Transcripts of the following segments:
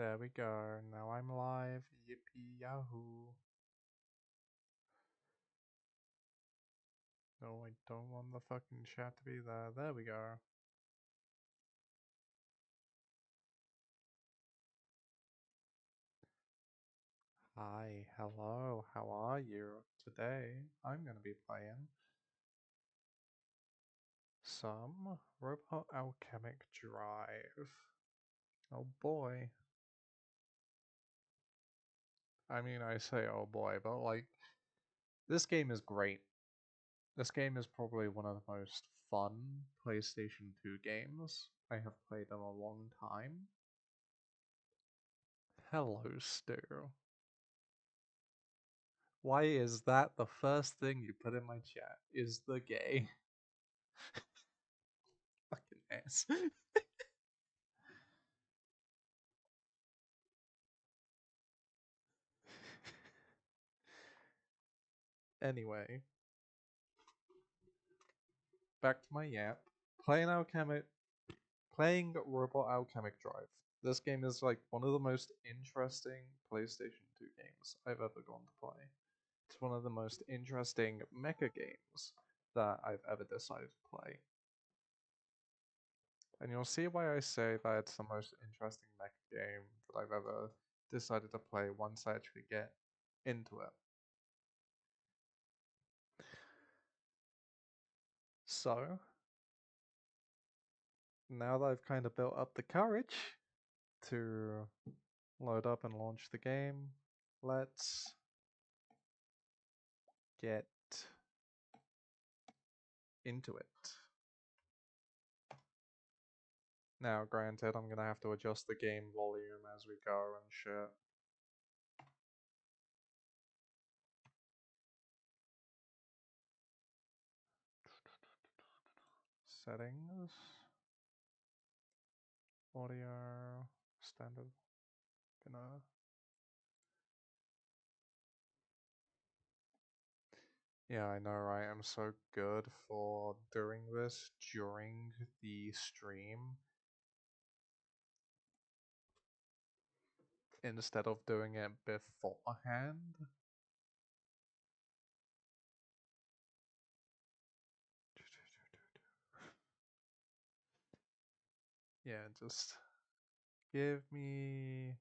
There we go. Now I'm live. Yippee yahoo. No, I don't want the fucking chat to be there. There we go. Hi, hello, how are you? Today, I'm gonna be playing some Robot Alchemic Drive. Oh boy. I mean, I say oh boy, but like, this game is great. This game is probably one of the most fun PlayStation 2 games I have played in a long time. Hello, Stu. Why is that the first thing you put in my chat? Is the gay? Fucking ass. Anyway, back to my yap. Playing Robot Alchemic Drive. This game is like one of the most interesting PlayStation 2 games I've ever gone to play. It's one of the most interesting mecha games that I've ever decided to play. And you'll see why I say that it's the most interesting mecha game that I've ever decided to play once I actually get into it. So, now that I've kind of built up the courage to load up and launch the game, let's get into it. Now, granted, I'm gonna have to adjust the game volume as we go and shit. Settings, audio, standard, gonna. Yeah, I know, right? I'm so good for doing this during the stream instead of doing it beforehand. Yeah, just give me.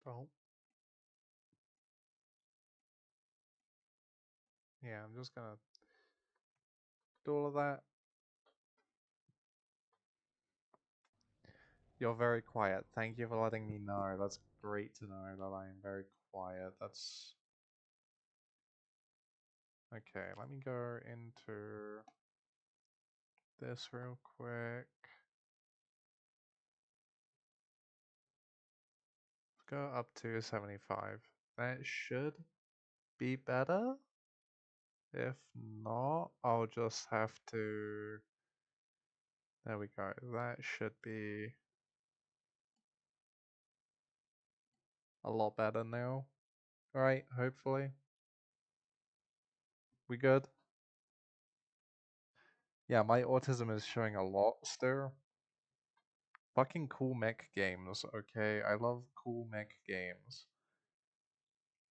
Oh, yeah, I'm just gonna do all of that. You're very quiet. Thank you for letting me know. That's great to know that I am very quiet. That's okay. Let me go into this real quick. Go up to 75. That should be better. If not, I'll just have to. There we go. That should be a lot better now. Alright, hopefully. We good? Yeah, my autism is showing a lot still. Fucking cool mech games, okay? I love cool mech games.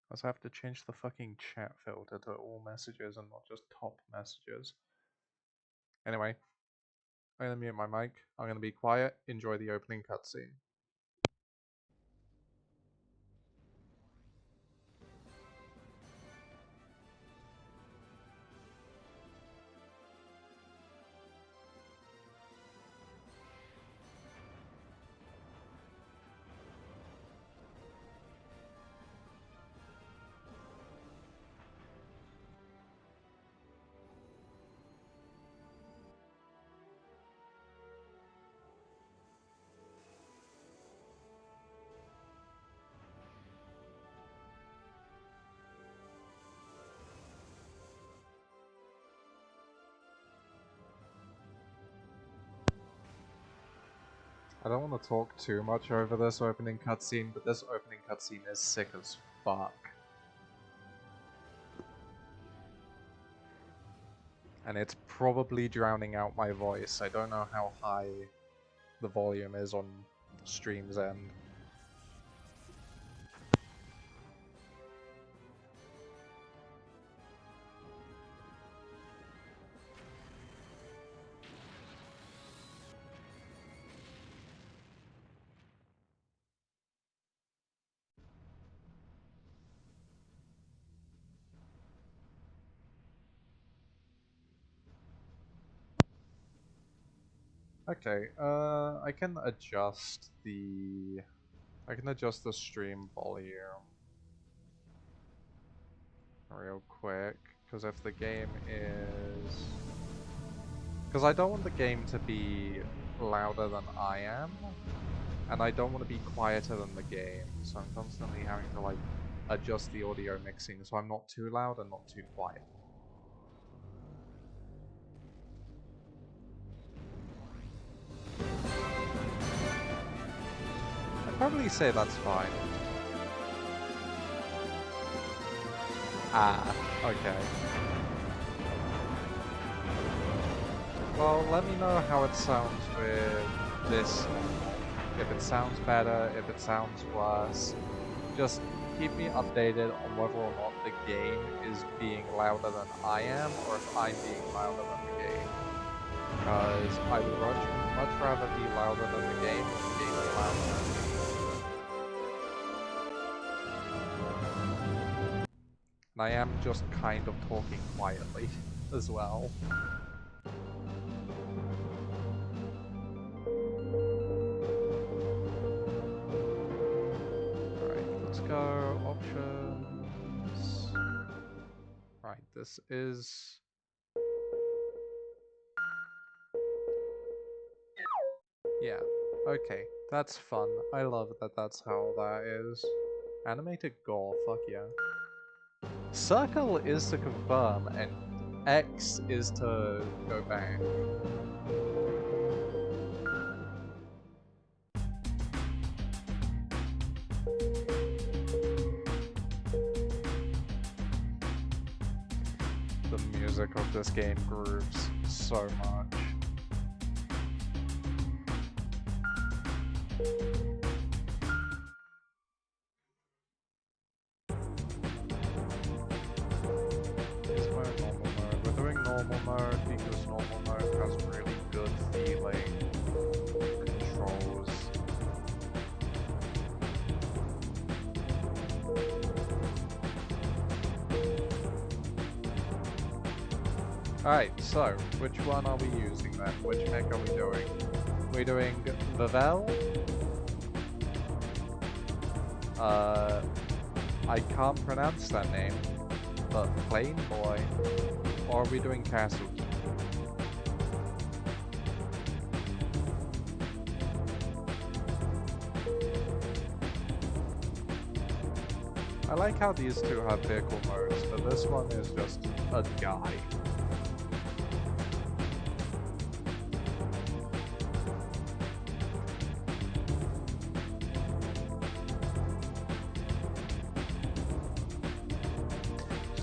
I also have to change the fucking chat filter to all messages and not just top messages. Anyway, I'm gonna mute my mic. I'm gonna be quiet. Enjoy the opening cutscene. I don't want to talk too much over this opening cutscene, but this opening cutscene is sick as fuck. And it's probably drowning out my voice. I don't know how high the volume is on stream's end. Okay, I can adjust the stream volume real quick, because if the game is... Because I don't want the game to be louder than I am, and I don't want to be quieter than the game, so I'm constantly having to like adjust the audio mixing so I'm not too loud and not too quiet. I'd probably say that's fine. Ah, okay. Well, let me know how it sounds with this. If it sounds better, if it sounds worse. Just keep me updated on whether or not the game is being louder than I am, or if I'm being louder than the game. Because I would much rather be louder than the game than the game be louder than me. And I am just kind of talking quietly as well. Go options. Right, this is... Yeah, okay, that's fun. I love that that's how that is. Animated gore, fuck yeah. Circle is to confirm, and X is to go back. The music of this game grooves so much. Is my normal mode? We're doing normal mode because normal mode has really good feeling controls. Alright, so, which one are we using then? Which mech are we doing? We're doing Vavel? I can't pronounce that name, but Plain Boy. Or are we doing Castle Keep? I like how these two have vehicle modes, but this one is just a guy.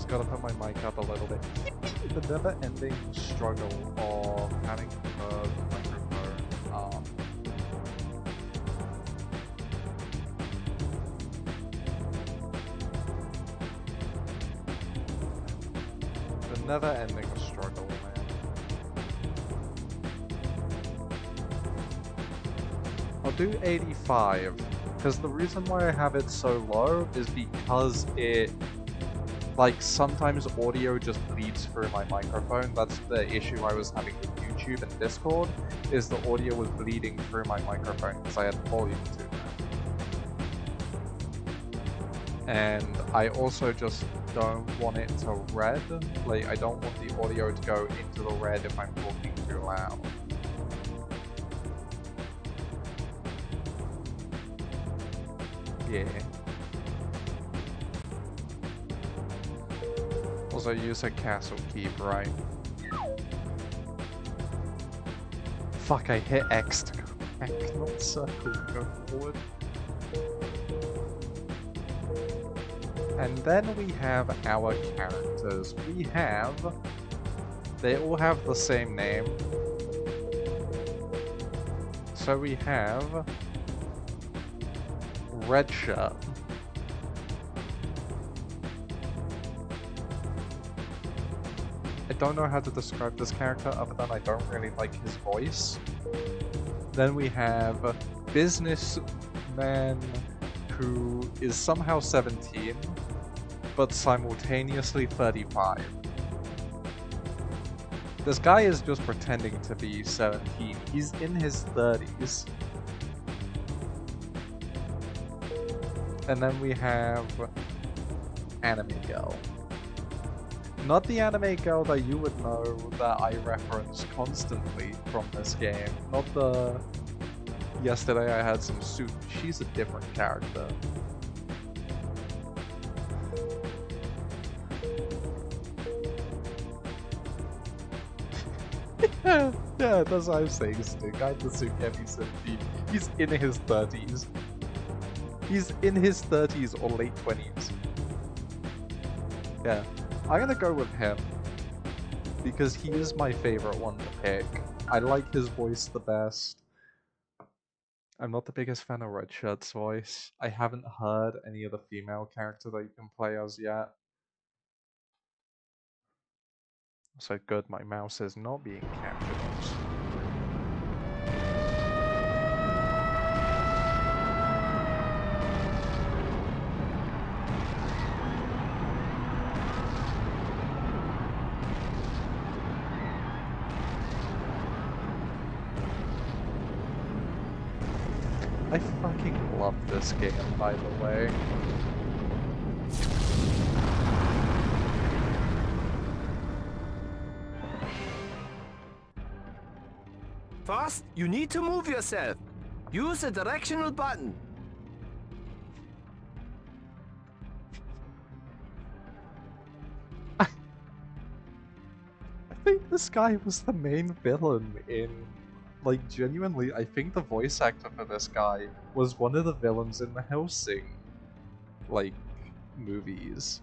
Gotta put my mic up a little bit. The never-ending struggle of having the microphone up. The never-ending struggle, man. I'll do 85, because the reason why I have it so low is because it... Like, sometimes audio just bleeds through my microphone. That's the issue I was having with YouTube and Discord, is the audio was bleeding through my microphone because I had volume to that. And I also just don't want it to red. Like, I don't want the audio to go into the red if I'm talking too loud. Yeah. Also, use a Castle Keep, right? Fuck, I hit X to go. Heck, not circle, go forward. And then we have our characters. They all have the same name. So we have Red Shirt. I don't know how to describe this character other than I don't really like his voice. Then we have Businessman who is somehow 17, but simultaneously 35. This guy is just pretending to be 17. He's in his 30s. And then we have Anime Girl. Not the anime girl that you would know that I reference constantly from this game. Not the yesterday I had some soup. She's a different character. Yeah, that's what I'm saying, Sting. I the soup heavy 17. He's in his 30s. He's in his 30s or late 20s. Yeah. I'm gonna go with him, because he is my favorite one to pick. I like his voice the best. I'm not the biggest fan of Red Shirt's voice. I haven't heard any of the female character that you can play as yet. So good, my mouse is not being captured. I fucking love this game, by the way. First, you need to move yourself. Use the directional button. I think this guy was the main villain in... Like, genuinely, I think the voice actor for this guy was one of the villains in the Hellsing, like, movies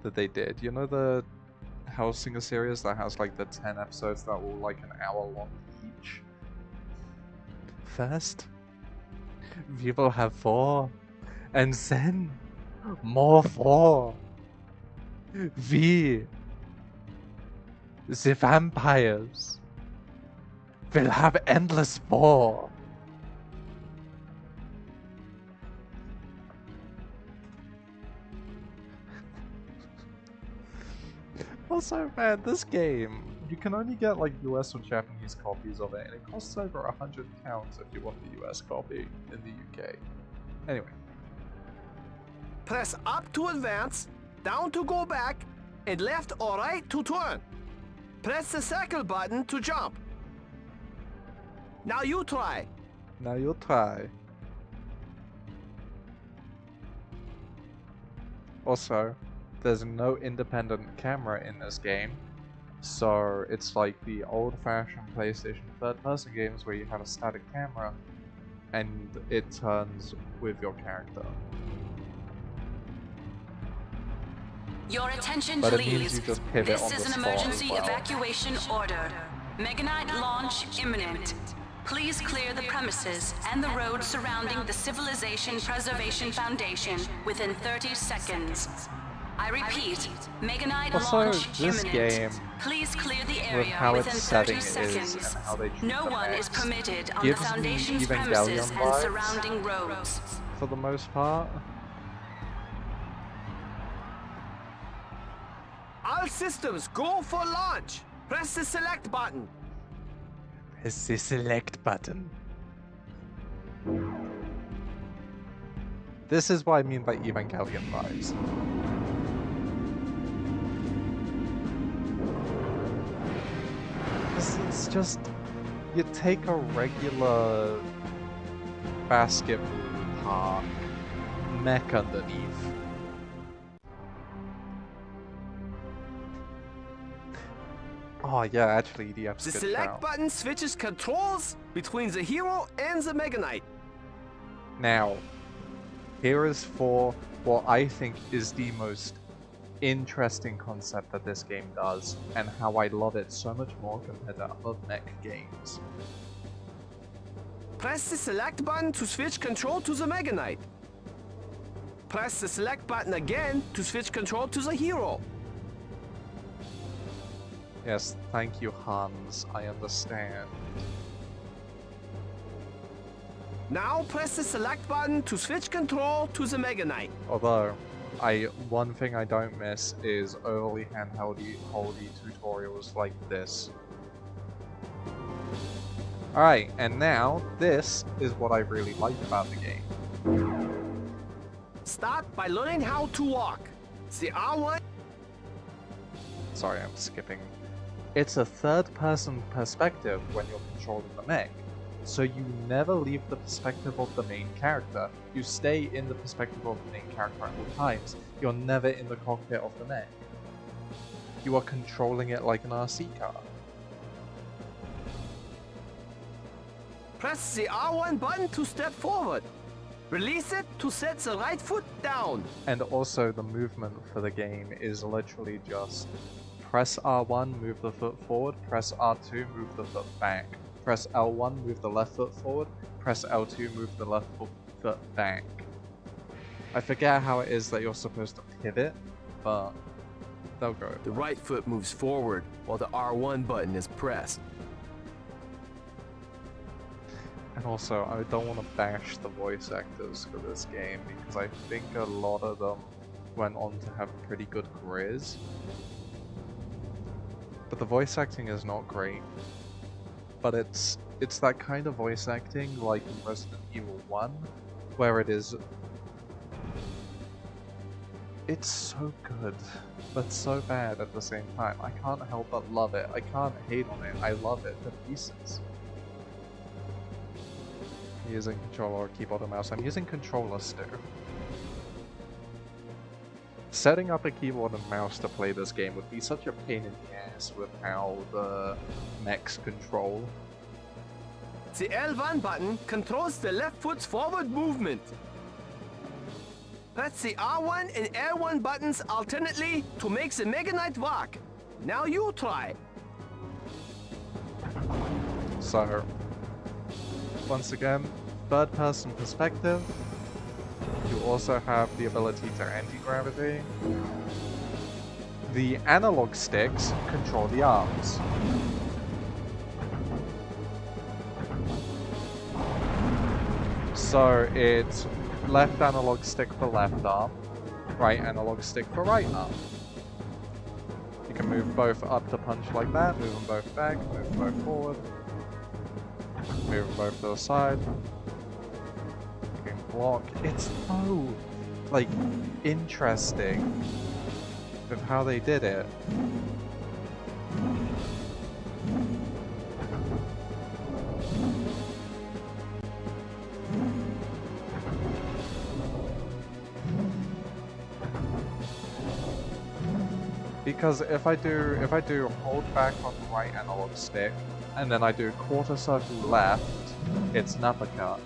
that they did. You know the Hellsinger series that has, like, the 10 episodes that were, like, an hour long each? First, we will have 4, and then more 4. We, the vampires, will have endless 4. Also, man, this game, you can only get like US or Japanese copies of it, and it costs over 100 pounds if you want the US copy in the UK. Anyway. Press up to advance, down to go back, and left or right to turn. Press the circle button to jump. Now you try. Now you'll try. Also, there's no independent camera in this game, so it's like the old-fashioned PlayStation third-person games where you have a static camera and it turns with your character. Your attention, But please. it means you just pivot on This the is an spot emergency as well. evacuation order. Mega Knight launch imminent. Please clear the premises and the road surrounding the Civilization Preservation Foundation within 30 seconds. I repeat, Mega Knight Also, launch this imminent. game, Please clear the with area how within its 30 setting is seconds. and how they treat No the one is mechs, permitted on the gives me Foundation's Evangelion premises and vibes. surrounding roads. For the most part. All systems go for launch. Press the select button. Press the select button. This is what I mean by Evangelion vibes. It's just, you take a regular basketball park, mech underneath. Oh yeah, actually EDF's The good select shout. button switches controls between the hero and the Mega Knight. Now, here is for what I think is the most interesting concept that this game does, and how I love it so much more compared to other mech games. Press the select button to switch control to the Mega Knight. Press the select button again to switch control to the hero. Yes, thank you, Hans. I understand. Now press the select button to switch control to the Mega Knight. Although, one thing I don't miss is early handheldy tutorials like this. Alright, and now, this is what I really like about the game. Start by learning how to walk. The R1. Sorry, I'm skipping. It's a third-person perspective when you're controlling the mech, so you never leave the perspective of the main character. You stay in the perspective of the main character at all times. You're never in the cockpit of the mech. You are controlling it like an RC car. Press the R1 button to step forward. Release it to set the right foot down. And also the movement for the game is literally just press R1, move the foot forward, press R2, move the foot back. Press L1, move the left foot forward, press L2, move the left foot back. I forget how it is that you're supposed to pivot, but they'll go. The right foot moves forward while the R1 button is pressed. And also, I don't want to bash the voice actors for this game, because I think a lot of them went on to have pretty good careers. But the voice acting is not great. But it's that kind of voice acting like in Resident Evil 1, where it's so good, but so bad at the same time. I can't help but love it. I can't hate on it. I love it to pieces. Using controller or keyboard or mouse. I'm using controller still. Setting up a keyboard and mouse to play this game would be such a pain in the ass with how the mechs control. The L1 button controls the left foot's forward movement. Press the R1 and L1 buttons alternately to make the Mega Knight walk. Now you try. So, once again, third person perspective. You also have the ability to anti-gravity. The analog sticks control the arms. So it's left analog stick for left arm, right analog stick for right arm. You can move both up to punch like that, move them both back, move them both forward, move them both to the side. You can block. It's so, like, interesting with how they did it. Because if I do hold back on the right analog stick, and then I do quarter circle left, it's an uppercut.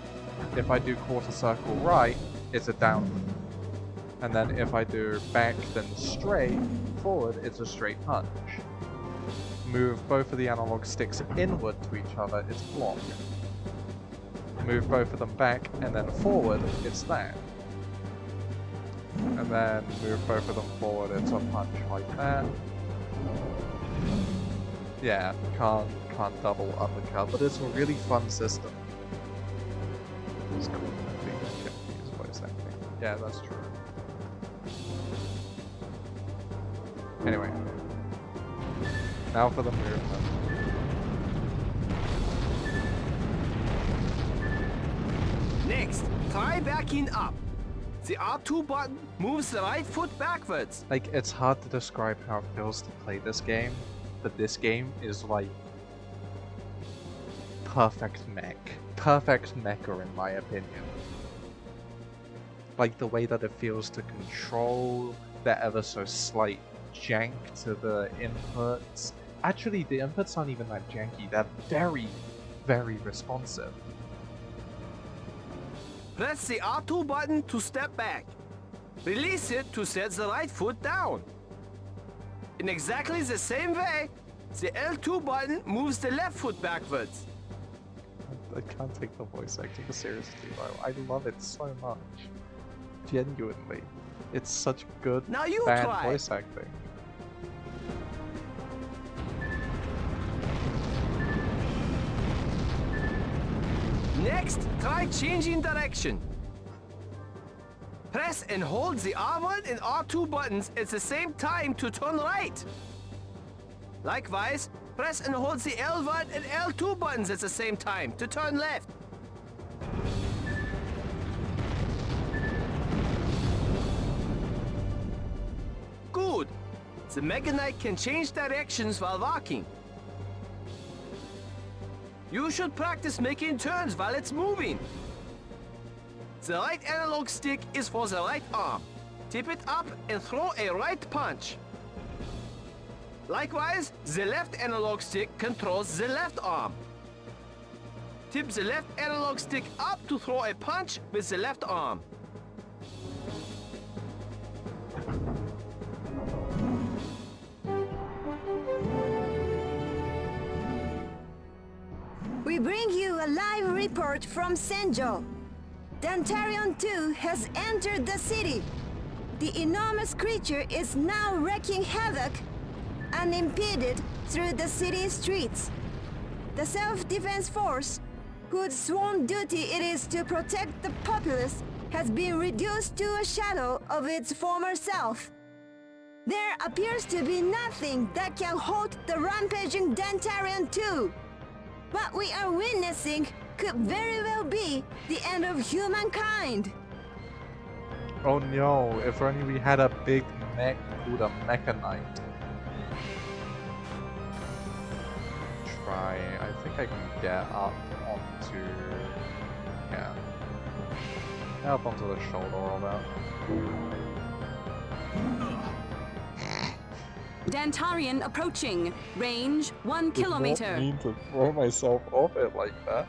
If I do quarter circle right, it's a down. And then if I do back then straight forward, it's a straight punch. Move both of the analog sticks inward to each other, it's block. Move both of them back and then forward, it's that. And then move both of them forward, it's a punch like that. Yeah, can't double uppercut, but it's a really fun system. It's cool. I think I should use voice acting. Yeah, that's true. Anyway. Now for the movement. Next, try backing up. The R2 button moves the right foot backwards. Like, it's hard to describe how it feels to play this game, but this game is like perfect mech. Perfect mecha in my opinion. Like the way that it feels to control, the ever so slight jank to the inputs, Actually, the inputs aren't even that janky. They're very, very responsive. Press the R2 button to step back. Release it to set the right foot down. In exactly the same way, the L2 button moves the left foot backwards. I can't take the voice acting seriously, though. I love it so much. Genuinely. It's such good, Now you bad try. voice acting. Next, try changing direction. Press and hold the R1 and R2 buttons at the same time to turn right. Likewise, press and hold the L1 and L2 buttons at the same time to turn left. Good. The Mega Knight can change directions while walking. You should practice making turns while it's moving. The right analog stick is for the right arm. Tip it up and throw a right punch. Likewise, the left analog stick controls the left arm. Tip the left analog stick up to throw a punch with the left arm. We bring you a live report from Senjo. Dantarion 2 has entered the city. The enormous creature is now wreaking havoc unimpeded through the city streets. The self-defense force, whose sworn duty it is to protect the populace, has been reduced to a shadow of its former self. There appears to be nothing that can halt the rampaging Dantarion 2. What we are witnessing could very well be the end of humankind. Oh no, if only we had a big mech called a Mecha Knight. Try, I think I can get up onto... yeah. Up onto the shoulder or that. Dantarian approaching. Range 1 Did kilometer. not mean to throw myself off it like that.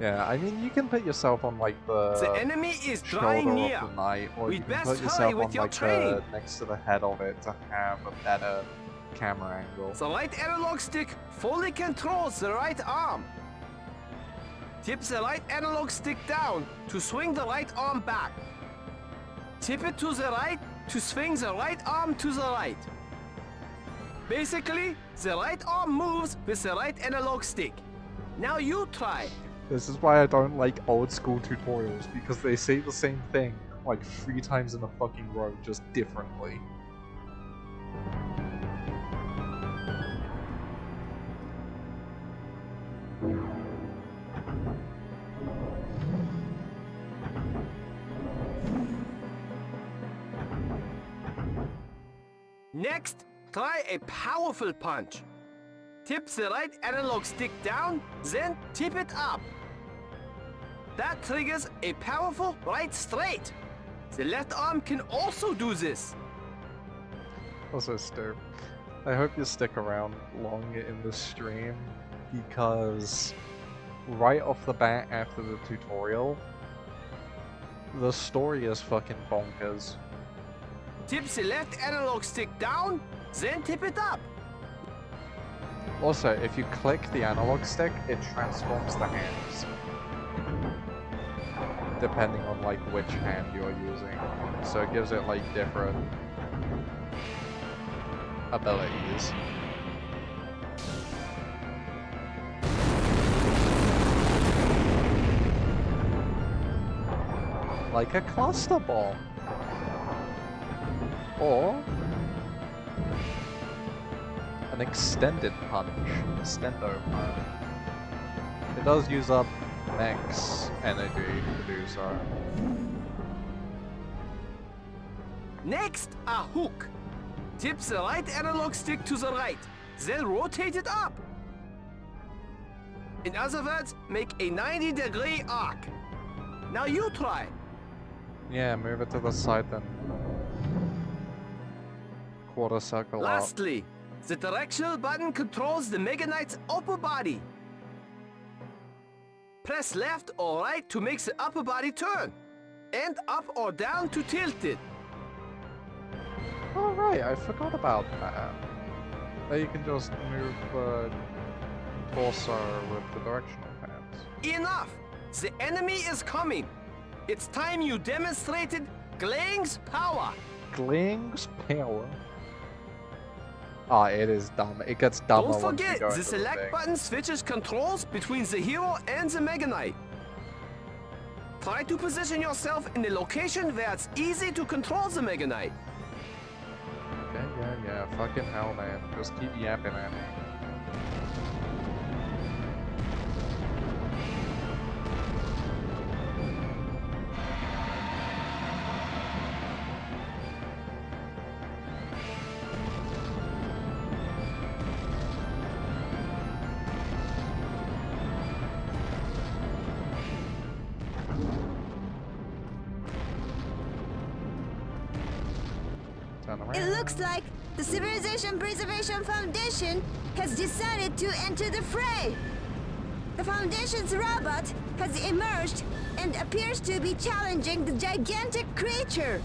Yeah, I mean, you can put yourself on like The enemy is shoulder drawing near. of the knight, or you We'd can best put hurry yourself with on your like the training. next to the head of it to have a better camera angle. The right analog stick fully controls the right arm. Tip the right analog stick down to swing the right arm back. Tip it to the right to swing the right arm to the right. Basically, the right arm moves with the right analog stick. Now you try. This is why I don't like old school tutorials, because they say the same thing like 3 times in a fucking row, just differently. Next, try a powerful punch. Tip the right analog stick down, then tip it up. That triggers a powerful right straight. The left arm can also do this. Also, Stu, I hope you stick around long in the stream, because right off the bat after the tutorial, the story is fucking bonkers. Tip the left analog stick down, then tip it up. Also, if you click the analog stick, it transforms the hands. Depending on like which hand you're using. So it gives it like different abilities. Like a cluster bomb. Or an extended punch. Extendo punch. It does use up mech's energy to do so. Next, a hook. Tip the right analog stick to the right, then rotate it up. In other words, make a 90-degree arc. Now you try. Yeah, move it to the side then. quarter circle up. Lastly, the directional button controls the Mega Knight's upper body. Press left or right to make the upper body turn, and up or down to tilt it. Oh right, I forgot about that. There you can just move the torso with the directional pads. Enough! The enemy is coming. It's time you demonstrated Glang's power. Gling's power. Ah, it is dumb. It gets dumber. Don't once you forget, go the into select thing. button switches controls between the hero and the Mega Knight. Try to position yourself in a location where it's easy to control the Mega Knight. Yeah. Fucking hell, man. Just keep yapping at me. Turn around. It looks like the Civilization Preservation Foundation has decided to enter the fray. The Foundation's robot has emerged and appears to be challenging the gigantic creature.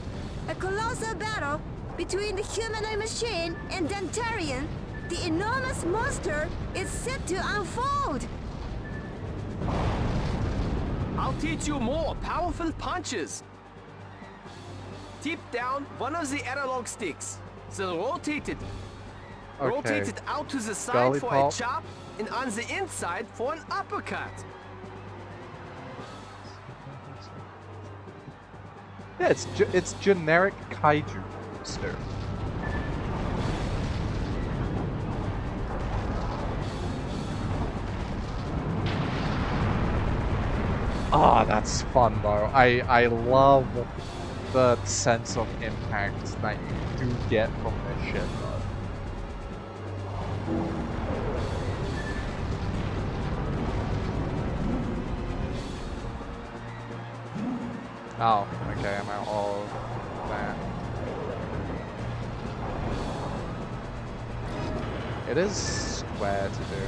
A colossal battle between the humanoid machine and Dantarian, the enormous monster is set to unfold. I'll teach you more powerful punches. Tip down one of the analog sticks. Then rotate it. Rotate it out to the side Belly for pop. a chop and on the inside for an uppercut. Yeah, it's generic kaiju monster. Ah, that's fun though. I love the sense of impact that you do get from this shit though. Oh, okay, I'm out of that. It is square to do.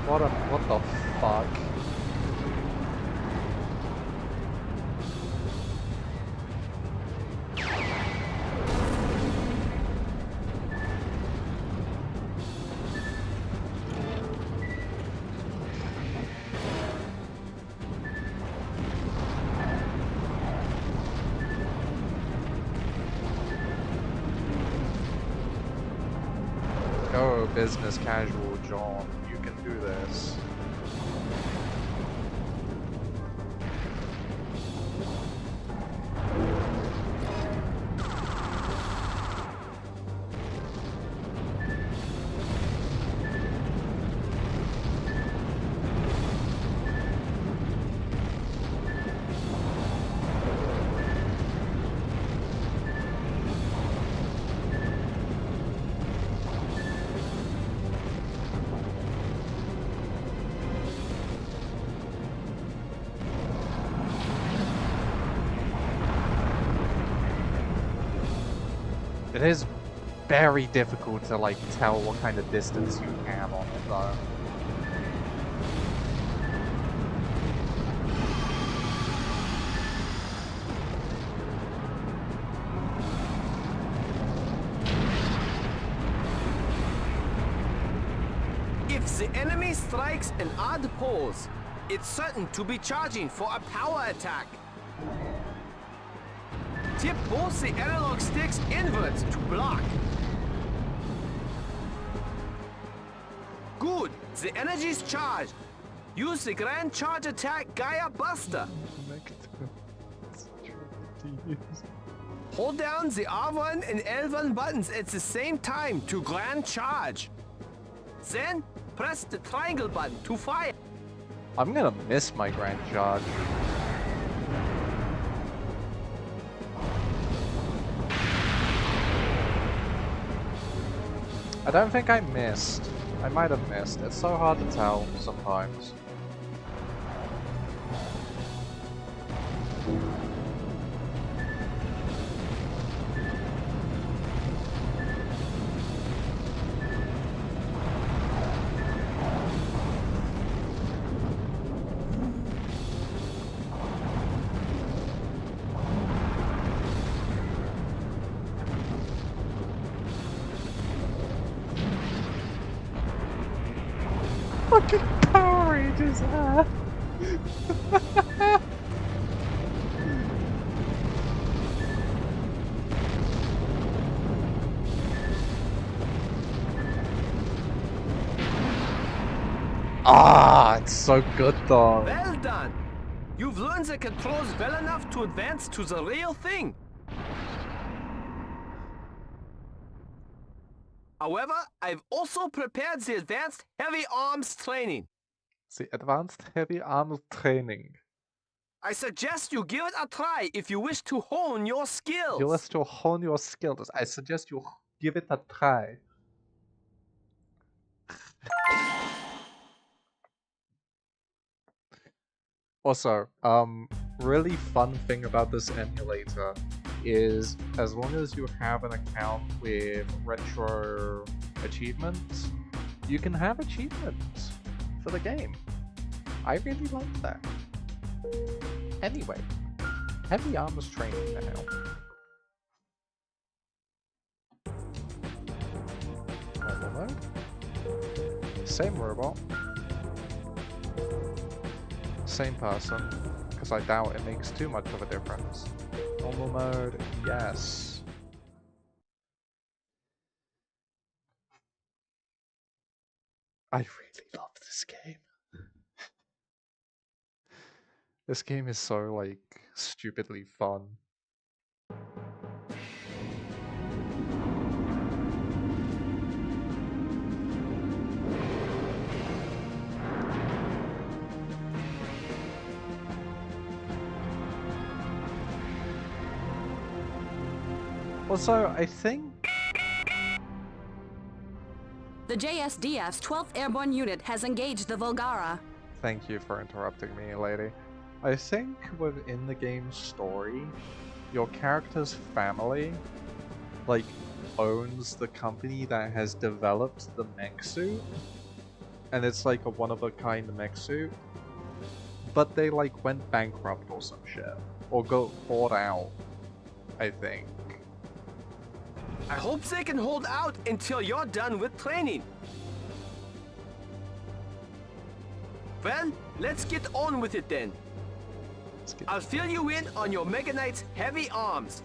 What the fuck? Go business casual, John. You can do this. It is very difficult to like tell what kind of distance you have on it though. If the enemy strikes an odd pose, it's certain to be charging for a power attack. Tip both the analog sticks inwards to block. Good, the energy's charged. Use the Grand Charge Attack Gaia Buster. Hold down the R1 and L1 buttons at the same time to Grand Charge. Then press the triangle button to fire. I'm gonna miss my grand charge. I don't think I missed. I might have missed. It's so hard to tell sometimes. his hair. Ah, it's so good though. Well done! You've learned the controls well enough to advance to the real thing. However, I've also prepared the advanced heavy arms training. The advanced heavy arms training. I suggest you give it a try if you wish to hone your skills. You wish to hone your skills. I suggest you give it a try. Also, really fun thing about this emulator is as long as you have an account with retro achievements, you can have achievements for the game. I really like that. Anyway, heavy arms training now. Normal mode. Same robot. Same person, because I doubt it makes too much of a difference. Normal mode, yes. I really love this game. This game is so, like, stupidly fun. Also, I think The JSDF's 12th Airborne Unit has engaged the Volgara. Thank you for interrupting me, lady. I think within the game's story, your character's family, like, owns the company that has developed the mech suit. And it's like a one-of-a-kind mech suit. But they, like, went bankrupt or some shit. Or got bought out, I think. I hope they can hold out until you're done with training. Well, let's get on with it then. I'll fill you in on your Mega Knight's heavy arms.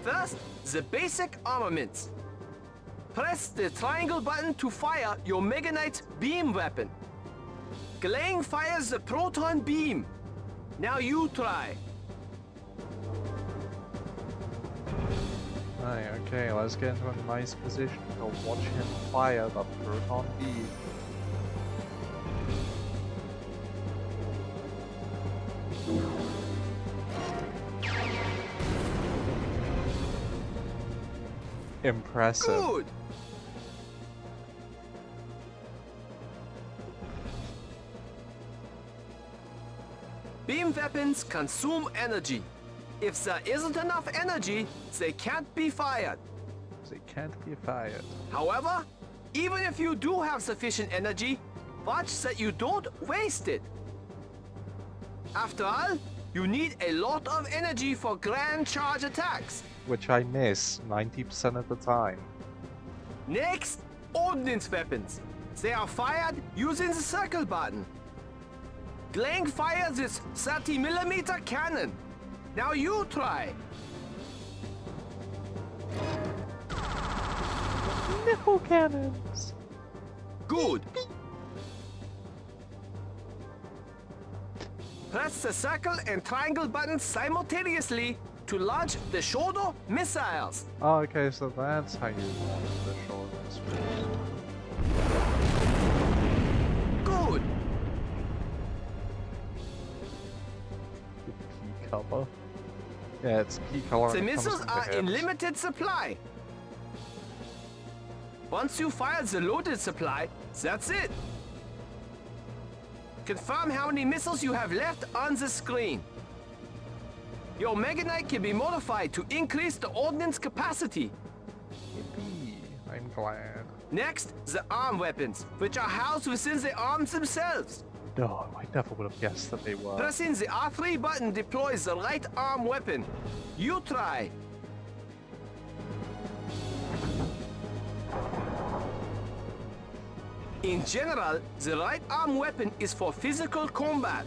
First, the basic armaments. Press the triangle button to fire your Mega Knight's beam weapon. Glang fires the proton beam. Now you try. Right, okay, let's get into a nice position to watch him fire the proton beam. Impressive. Good. Beam weapons consume energy. If there isn't enough energy, they can't be fired. They can't be fired. However, even if you do have sufficient energy, watch that you don't waste it. After all, you need a lot of energy for grand charge attacks. Which I miss 90% of the time. Next, ordnance weapons. They are fired using the circle button. Glang fires this 30mm cannon. Now you try. Nipple cannons! Good. Press the circle and triangle buttons simultaneously to launch the shoulder missiles. Oh, okay, so that's how you launch the shoulder missiles. Good. P color. Yeah, it's P color. The and it comes missiles from the are in hips. limited supply. Once you fire the loaded supply, that's it. Confirm how many missiles you have left on the screen. Your Mega Knight can be modified to increase the ordnance capacity. Yippee, I'm glad. Next, the arm weapons, which are housed within the arms themselves. No, I never would have guessed that they were. Pressing the R3 button deploys the right arm weapon. You try. In general, the right arm weapon is for physical combat.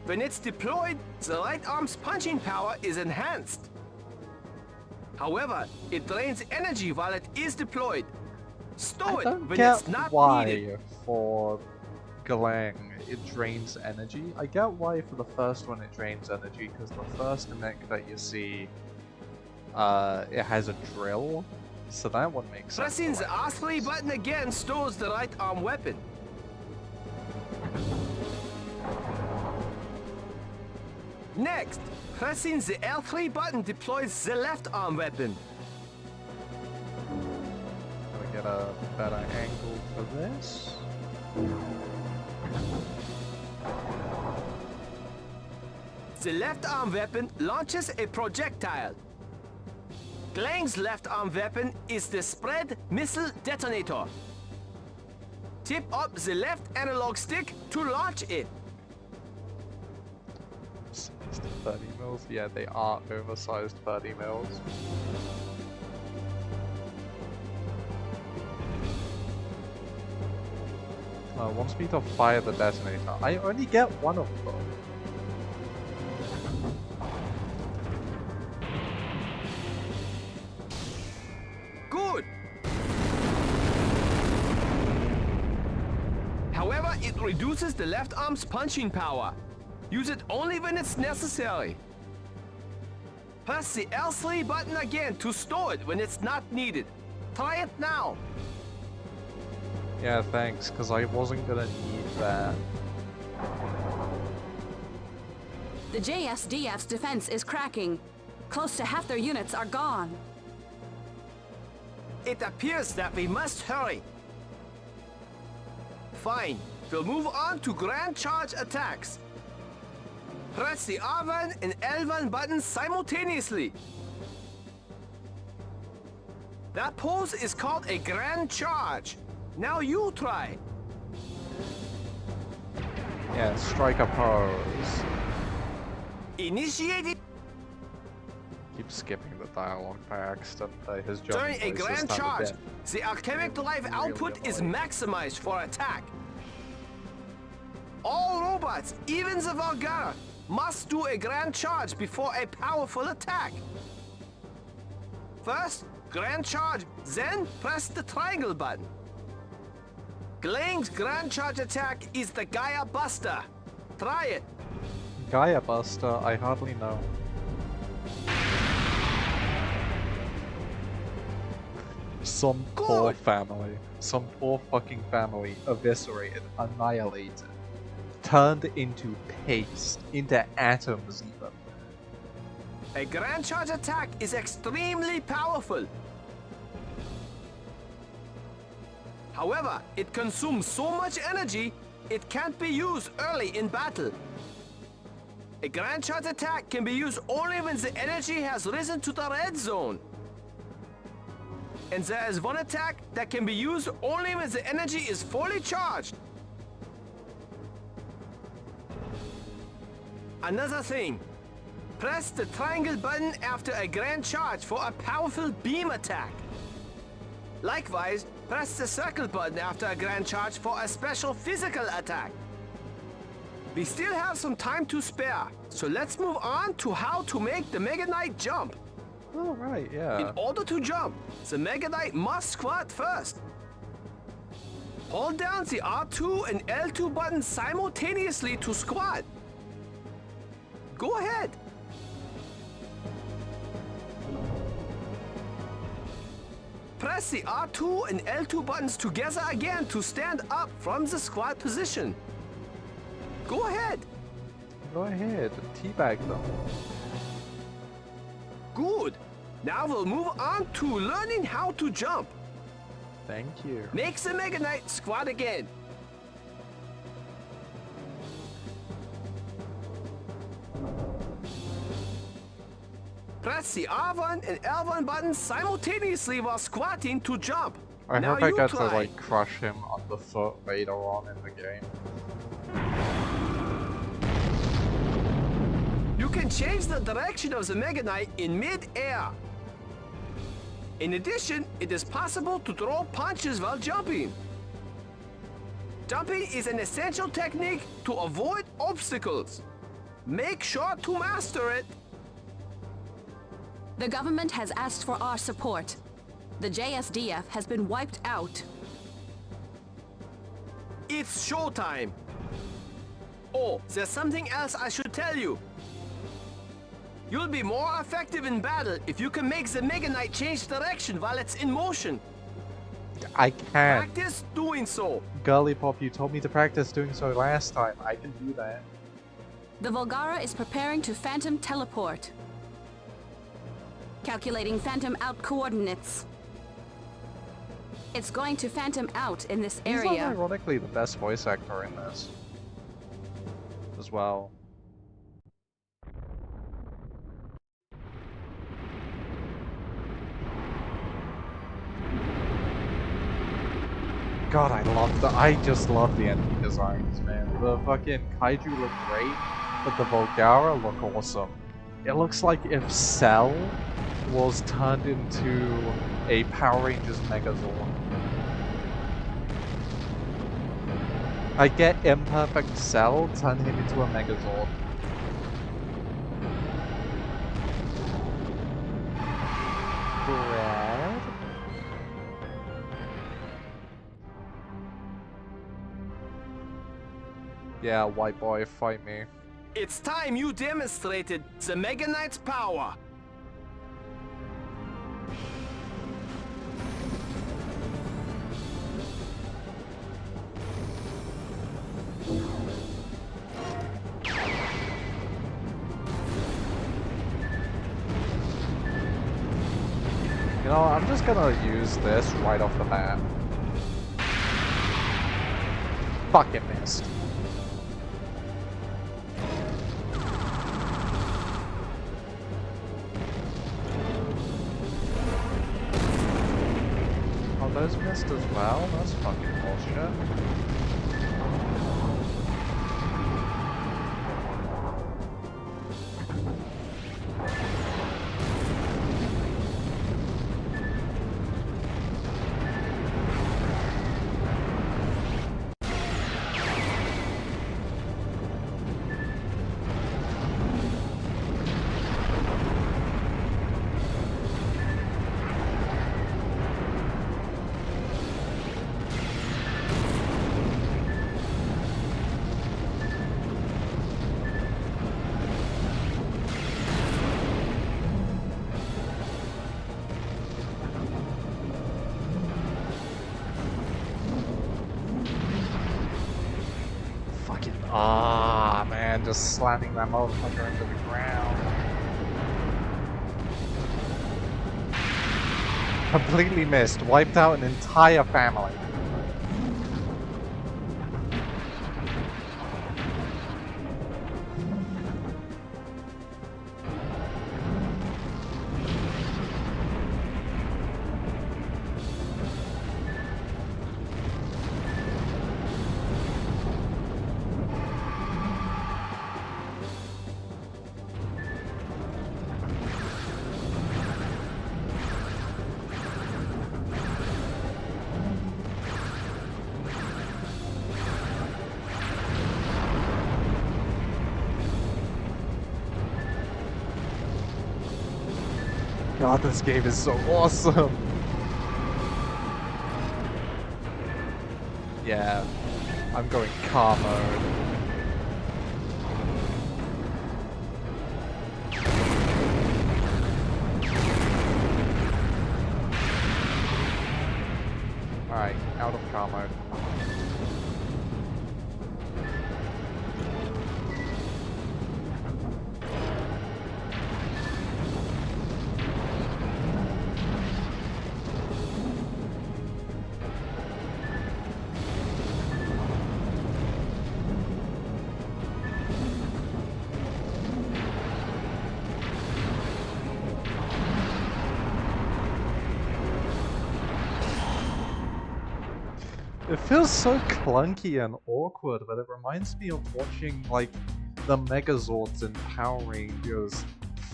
When it's deployed, the right arm's punching power is enhanced. However, it drains energy while it is deployed. Stow I it don't when get it's not why needed. for Galang it drains energy. I get why for the first one it drains energy, because the first mech that you see, it has a drill, so that one makes sense. Pressing the R3 button again stores the right arm weapon. Next, pressing the L3 button deploys the left arm weapon. Gonna get a better angle for this. The left arm weapon launches a projectile. Glang's left arm weapon is the spread missile detonator. Tip up the left analog stick to launch it. Sized 30 mils? Yeah, they are oversized 30 mils. Wants me to fire the detonator. I only get one of them. Good! However, it reduces the left arm's punching power. Use it only when it's necessary. Press the L3 button again to store it when it's not needed. Try it now. Yeah, thanks, because I wasn't gonna need that. The JSDF's defense is cracking. Close to half their units are gone. It appears that we must hurry. Fine, we'll move on to grand charge attacks. Press the R1 and L1 buttons simultaneously. That pose is called a grand charge. Now you try. Yeah, strike a pose. Initiating Keep skipping the dialogue by accident. His during a voice is grand kind of charge. dead. The Alchemic Drive Really output is annoying. maximized for attack. All robots, even the Vulgar, must do a grand charge before a powerful attack. First, grand charge, then press the triangle button. Glang's grand charge attack is the Gaia Buster. Try it. Gaia Buster, I hardly know. Some poor Good. family, some poor fucking family eviscerated, annihilated, turned into paste, into atoms even. A grand charge attack is extremely powerful. However, it consumes so much energy, it can't be used early in battle. A grand charge attack can be used only when the energy has risen to the red zone. And there is one attack that can be used only when the energy is fully charged. Another thing, press the triangle button after a grand charge for a powerful beam attack. Likewise, press the circle button after a grand charge for a special physical attack. We still have some time to spare, so let's move on to how to make the Mega Knight jump. Oh, right, In yeah. order to jump, the Mega Knight must squat first. Hold down the R2 and L2 buttons simultaneously to squat. Go ahead. Press the R2 and L2 buttons together again to stand up from the squat position. Go ahead. Go ahead, teabag them. Good. Now we'll move on to learning how to jump. Thank you. Make the Mega Knight squat again. Press the R1 and L1 buttons simultaneously while squatting to jump. I Now hope I you get try. to like crush him underfoot later on in the game. You can change the direction of the Mega Knight in mid-air. In addition, it is possible to throw punches while jumping. Jumping is an essential technique to avoid obstacles. Make sure to master it. The government has asked for our support. The JSDF has been wiped out. It's showtime. Oh, there's something else I should tell you. You'll be more effective in battle if you can make the Mega Knight change direction while it's in motion. I can't. Practice doing so. Girly Pop, you told me to practice doing so last time. I can do that. The Volgara is preparing to Phantom teleport. Calculating Phantom out coordinates. It's going to Phantom out in this He's area. ironically the best voice actor in this. As well. God, I just love the enemy designs, man. The fucking kaiju look great, but the Volgara look awesome. It looks like if Cell was turned into a Power Rangers Megazord. I get Imperfect Cell, turn him into a Megazord. Brad? Yeah, white boy, fight me. It's time you demonstrated the Mega Knight's power. You know, I'm just gonna use this right off the bat. Fucking missed. Oh, those missed as well? That's fucking bullshit. Ah, man, just slamming that motherfucker into the ground. Completely missed. Wiped out an entire family. God, this game is so awesome! Yeah, I'm going car mode. Alright, out of car mode. It feels so clunky and awkward, but it reminds me of watching, like, the Megazords in Power Rangers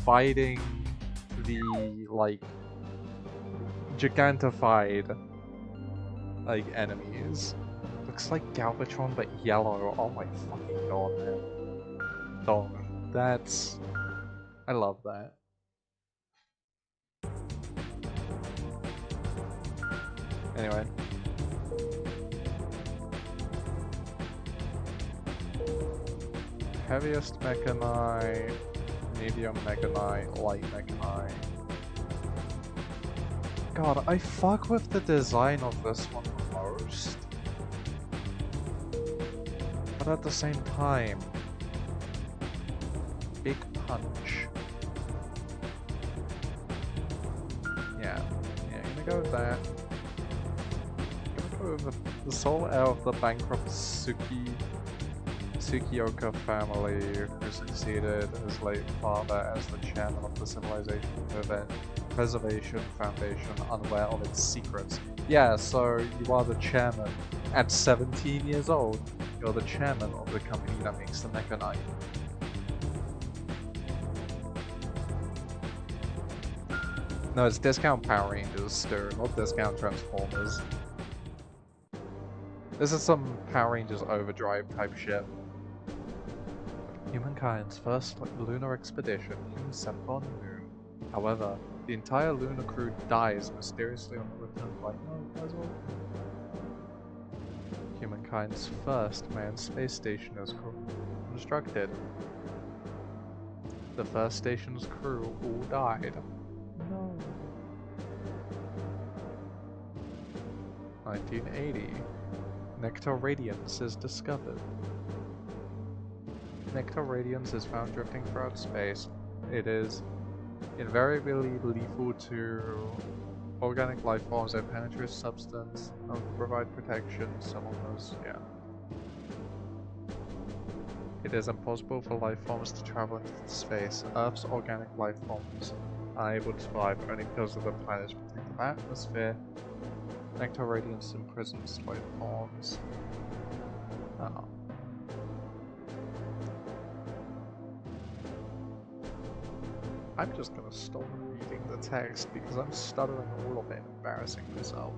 fighting the, like, gigantified, like, enemies. looks like Galvatron but yellow. Oh my fucking god, man. Dog. That's... I love that. Anyway. Heaviest Mechanite, medium Mechanite, light Mechanite. God, I fuck with the design of this one the most. But at the same time, big punch. Yeah, gonna go with that. Gonna go with the soul heir of the bankrupt Tsukioka family, who succeeded his late father as the chairman of the Civilization Preservation Foundation, unaware of its secrets. Yeah, so you are the chairman. At 17 years old, you're the chairman of the company that makes the Mechanite. No, it's Discount Power Rangers, Stu, not Discount Transformers. This is some Power Rangers Overdrive type shit. Humankind's first lunar expedition, humans sent on the moon. However, the entire lunar crew dies mysteriously on the return flight. No, as well. Humankind's first manned space station is constructed. The first station's crew all died. No. 1980. Nectar Radiance is discovered. Nectar Radiance is found drifting throughout space. It is invariably lethal to organic life forms that penetrate substance and provide protection. Some of those, yeah. It is impossible for life forms to travel into space. Earth's organic life forms are able to survive only because of the planet's protective atmosphere. Nectar Radiance imprisons life forms. Oh. I'm just gonna stop reading the text because I'm stuttering a little bit, embarrassing myself.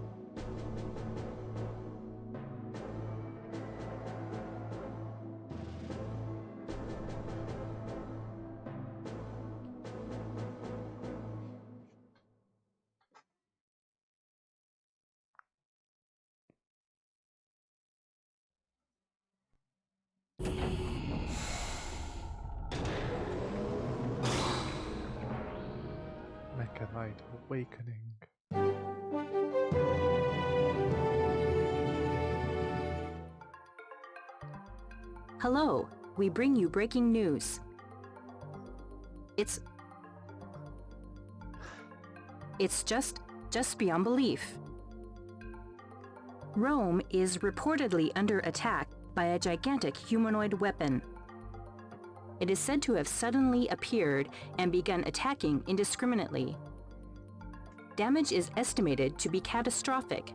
Mechanite Awakening. Hello, we bring you breaking news. It's just beyond belief. Rome is reportedly under attack by a gigantic humanoid weapon. It is said to have suddenly appeared and begun attacking indiscriminately. Damage is estimated to be catastrophic.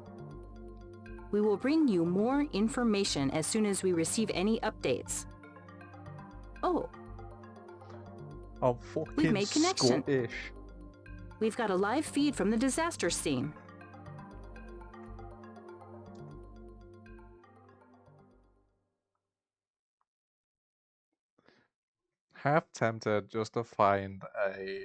We will bring you more information as soon as we receive any updates. Oh. Oh, fucking We've made connection. Scottish. We've got a live feed from the disaster scene. Half tempted just to find a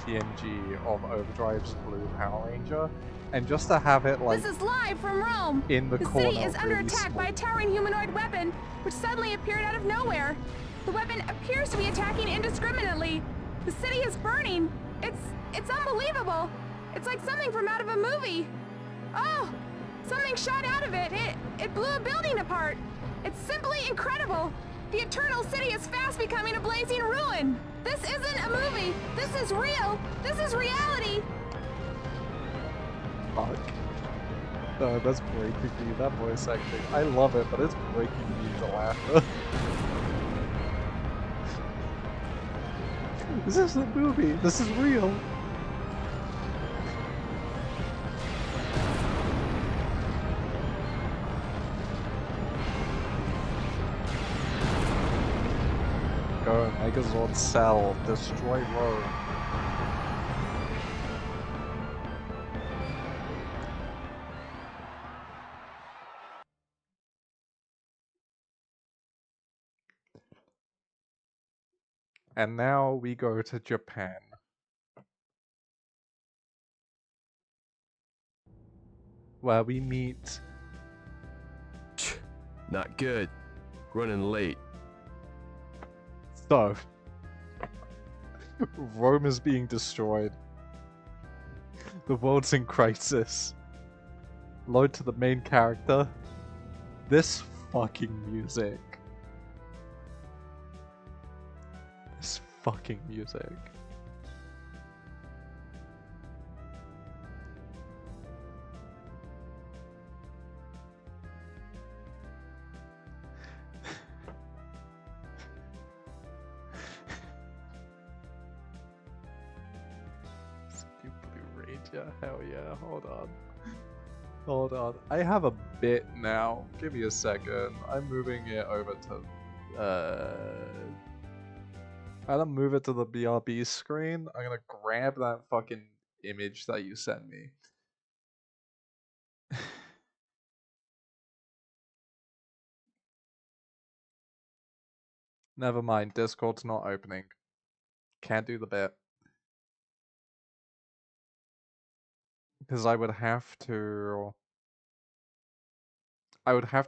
PNG of Overdrive's Blue Power Ranger, and just to have it like This is live from Rome. in the corner. city is under really attack small. by a towering humanoid weapon, which suddenly appeared out of nowhere. The weapon appears to be attacking indiscriminately. The city is burning. It's unbelievable. It's like something from out of a movie. Oh, something shot out of it. It blew a building apart. It's simply incredible. The Eternal City is fast becoming a blazing ruin. This isn't a movie. This is real. This is reality. Fuck. No, that's breaking me. That voice acting. I love it, but it's breaking me to laughter. This isn't a movie. This is real. Go, Megazord Cell, destroy Rome. And now we go to Japan. Where we meet... Not good. Running late. So... Rome is being destroyed. The world's in crisis. Load to the main character. This fucking music. This fucking music. Blue Ranger, hell yeah, hold on. Hold on, I have a bit now. Give me a second. I'm moving it over to, I'm gonna move it to the BRB screen. I'm gonna grab that fucking image that you sent me. Never mind, Discord's not opening. Can't do the bit. Because I would have to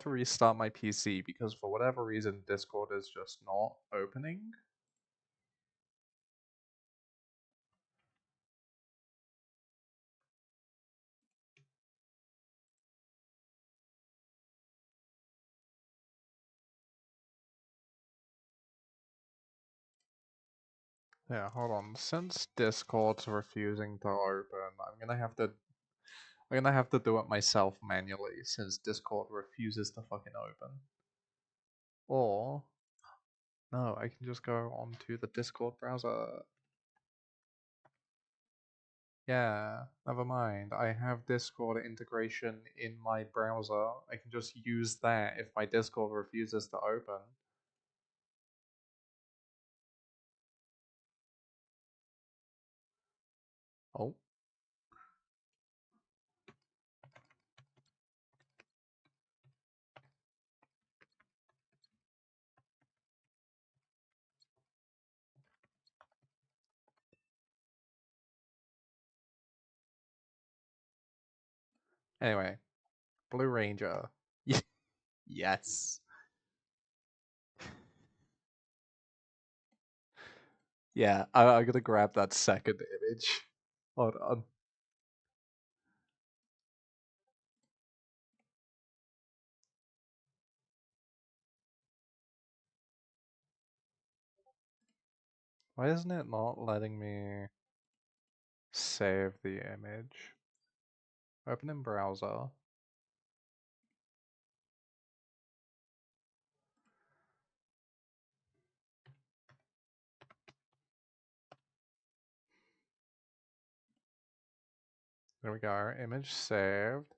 restart my PC because for whatever reason Discord is just not opening. Yeah, hold on. Since Discord's refusing to open, I'm gonna have to do it myself manually since Discord refuses to fucking open. Or no, I can just go onto the Discord browser. Yeah, never mind. I have Discord integration in my browser. I can just use that if my Discord refuses to open. Oh. Anyway, Blue Ranger. Yes. Yeah, I'm gonna grab that second image. Hold on. Why isn't it not letting me save the image? Open in browser. There we go. Image saved.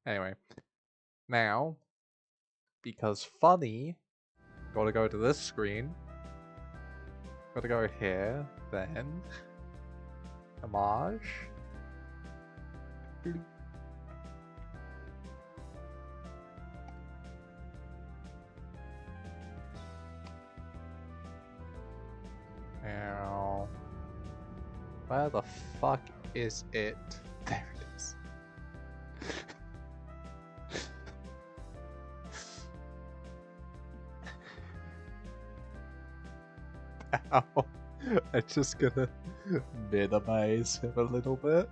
Anyway, now, because funny, gotta go to this screen. Gotta go here, then. Homage. Bloop. Now, where the fuck is it? There it is. Ow. I'm just gonna minimize him a little bit.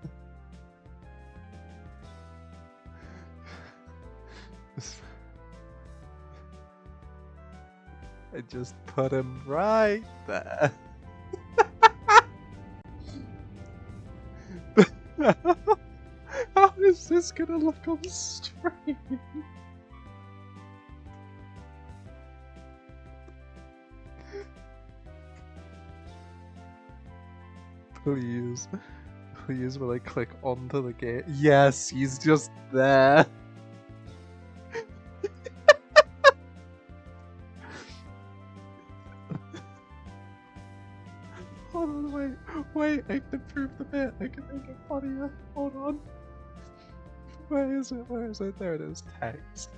I just put him right there. How is this gonna look on stream? Please. Please, will I click onto the game? Yes, he's just there. Hold on, wait, I can improve the bit. I can make it funnier. Hold on. Where is it? Where is it? There it is. Text.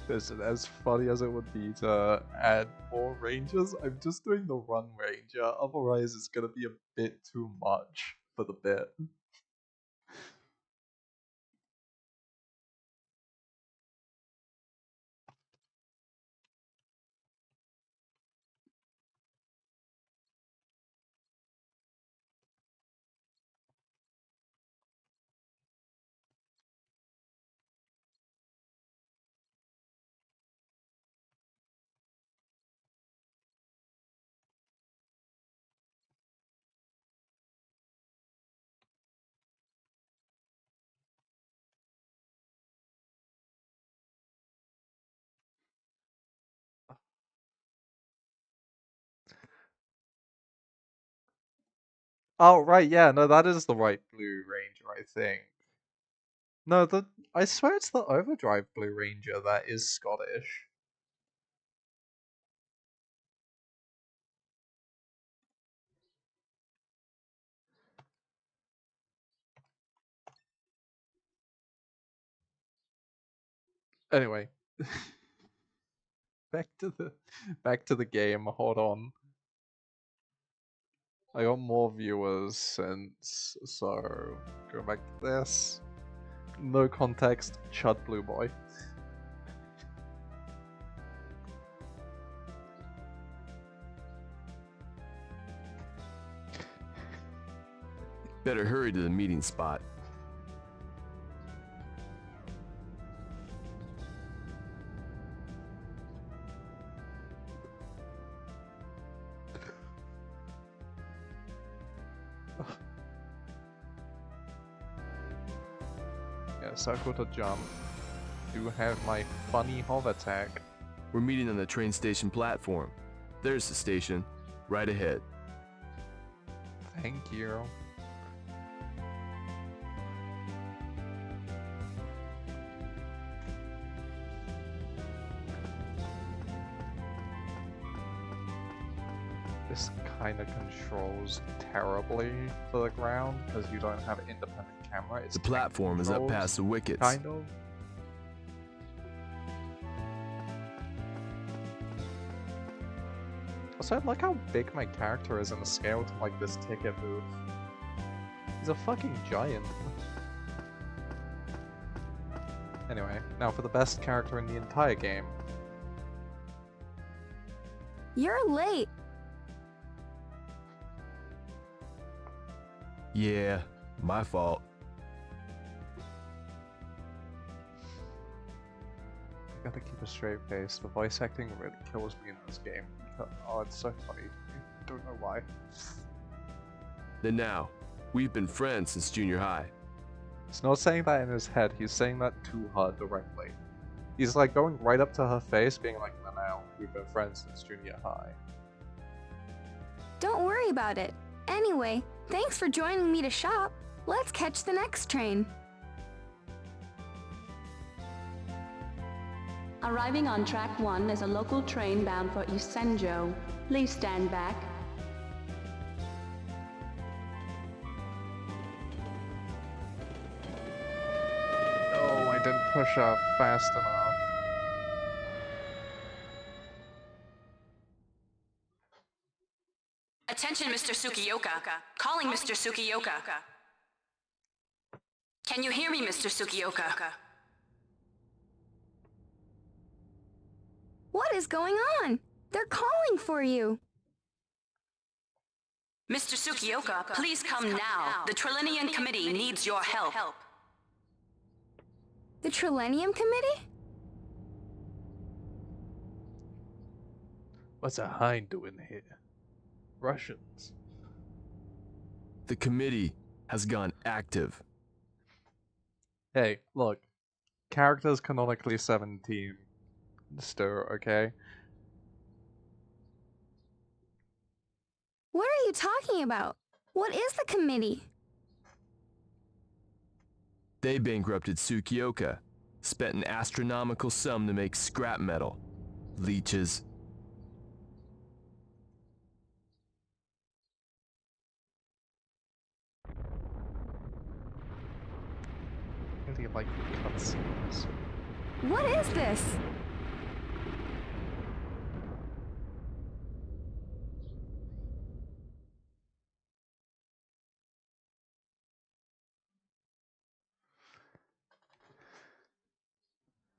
Listen, as funny as it would be to add more rangers, I'm just doing the run ranger, otherwise it's gonna be a bit too much for the bit. Oh, right, yeah, no, that is the right Blue Ranger, I think. No, I swear it's the Overdrive Blue Ranger that is Scottish. Anyway. back to the game, hold on. I got more viewers since, so go back to this. No context, Chud Blue Boy. Better hurry to the meeting spot. Yeah, circle to jump. Do have my funny hover attack. We're meeting on the train station platform. There's the station, right ahead. Thank you. This kind of controls terribly for the ground because you don't have independent camera. It's The platform is up controls, past the wickets. kind of. Also, I like how big my character is in the scale to like this ticket booth. He's a fucking giant. Anyway, now for the best character in the entire game. You're late. Yeah, my fault. I gotta keep a straight face. The voice acting really kills me in this game. Oh, it's so funny. I don't know why. Then now, we've been friends since junior high. He's not saying that in his head, he's saying that to her directly. He's like going right up to her face, being like, no, we've been friends since junior high. Don't worry about it. Anyway, thanks for joining me to shop. Let's catch the next train. Arriving on track 1 is a local train bound for East Senjo. Please stand back. Oh, I didn't push up fast enough. Attention, Mr. Sukioka. Calling Mr. Sukioka. Can you hear me, Mr. Sukioka? What is going on? They're calling for you. Mr. Sukioka, please come now. The Trilinian Committee needs your help. The Trilenium Committee? What's a hind doing here? Russians. The committee has gone active. Hey, look. Characters canonically 17. Still, okay? What are you talking about? What is the committee? They bankrupted Tsukioka, spent an astronomical sum to make scrap metal. Leeches. Really like cutscenes. What is this?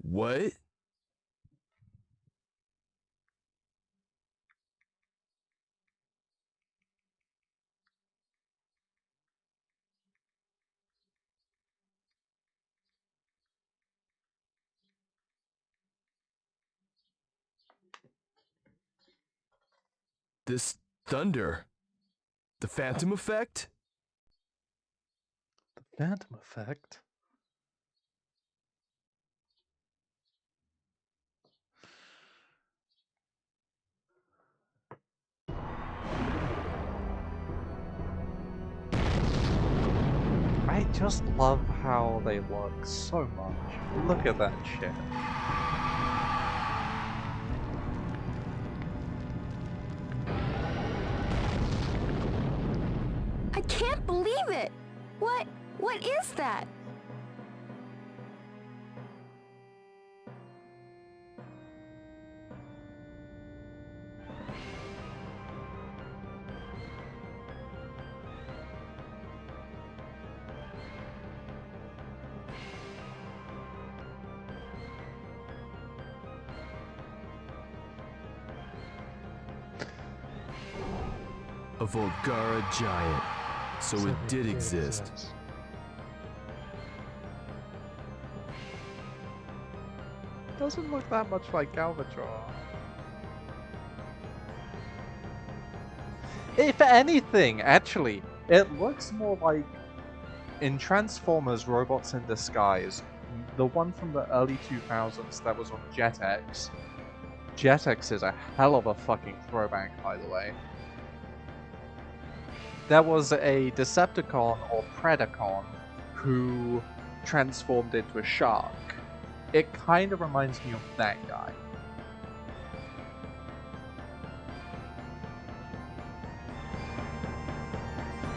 What? This thunder. The phantom effect? The Phantom Effect? I just love how they look so much. Look at that shit. I can't believe it! What is that? A Volgara giant. So it did exist. Doesn't look that much like Galvatron. If anything, actually, it looks more like in Transformers Robots in Disguise, the one from the early 2000s that was on Jetix. Jetix is a hell of a fucking throwback, by the way. There was a Decepticon or Predacon who transformed into a shark. It kind of reminds me of that guy.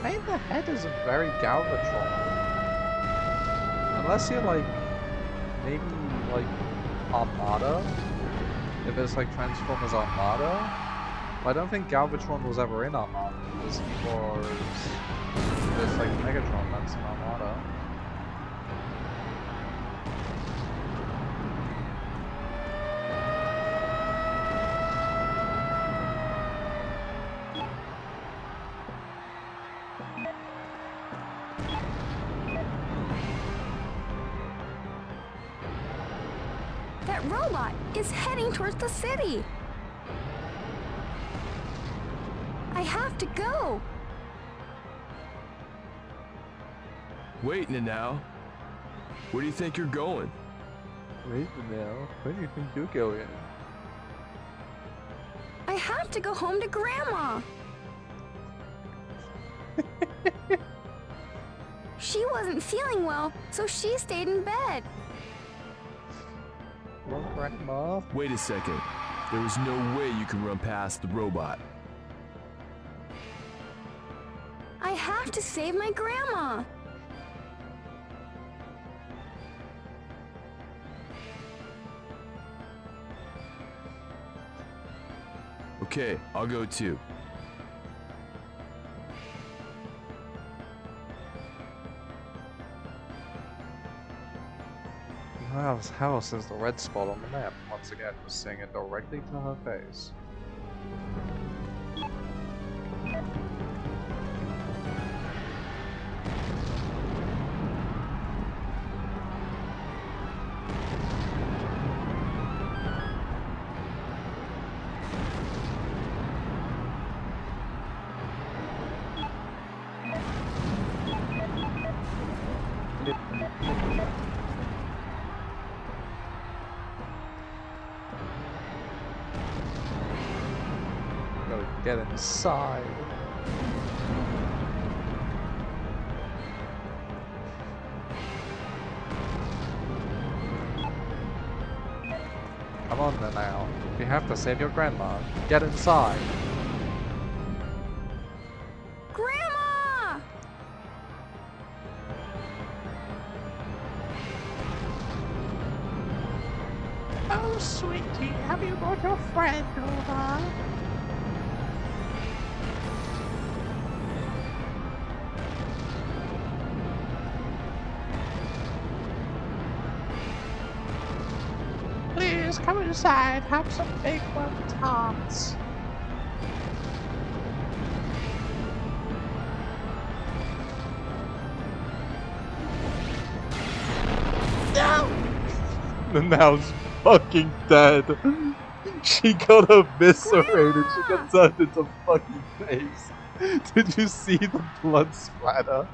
I mean, the head isn't very Galvatron. Unless you're like, maybe like Armada? If it's like Transformers Armada? I don't think Galvatron was ever in Armada, because he was... There's like Megatron that's in Armada. That robot is heading towards the city. I have to go. Wait, Nanao. Where do you think you're going? Wait now, where do you think you're going? I have to go home to Grandma. She wasn't feeling well, so she stayed in bed. Well, Grandma? Wait a second. There is no way you can run past the robot. I have to save my grandma. Okay, I'll go too. Miles' house is the red spot on the map. Once again, was saying it directly to her face. Gotta get inside. Come on then now. You have to save your grandma. Get inside. Grandma! Oh, sweetie, have you brought your friend over? Please come inside, have some big one tarts. No! And now it's fucking dead. She got eviscerated. She got turned into fucking paste. Did you see the blood splatter?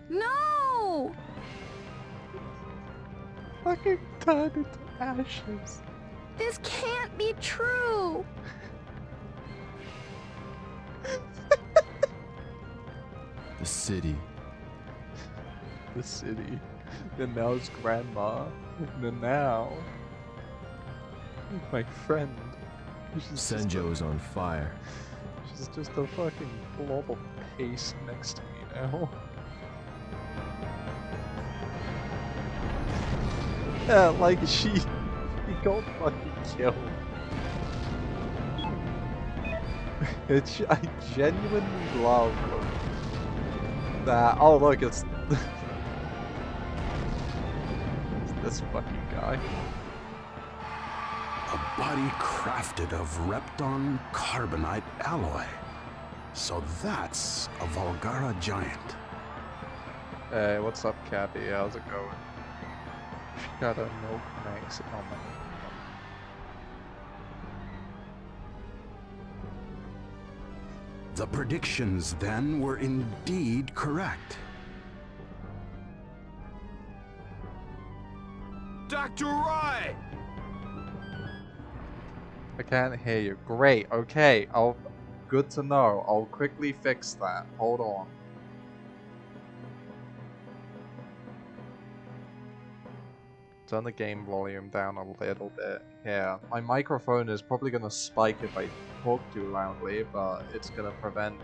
No! Fucking turned into ashes. This can't be true. The city. The city. Then now it's grandma. And then now my friend. Senjo is on fire. She's just a fucking blob of paste next to me now. Yeah, like he got fucking killed. I genuinely love that. Oh look, it's this fucking guy. A body crafted of Repton carbonite alloy. So that's a Volgara giant. Hey, what's up, Cappy? How's it going? Got a milk max on my. The predictions then were indeed correct. Dr. Rye! I can't hear you. Great. Okay. Good to know. I'll quickly fix that. Hold on. Turn the game volume down a little bit. Yeah, my microphone is probably gonna spike if I talk too loudly, but it's gonna prevent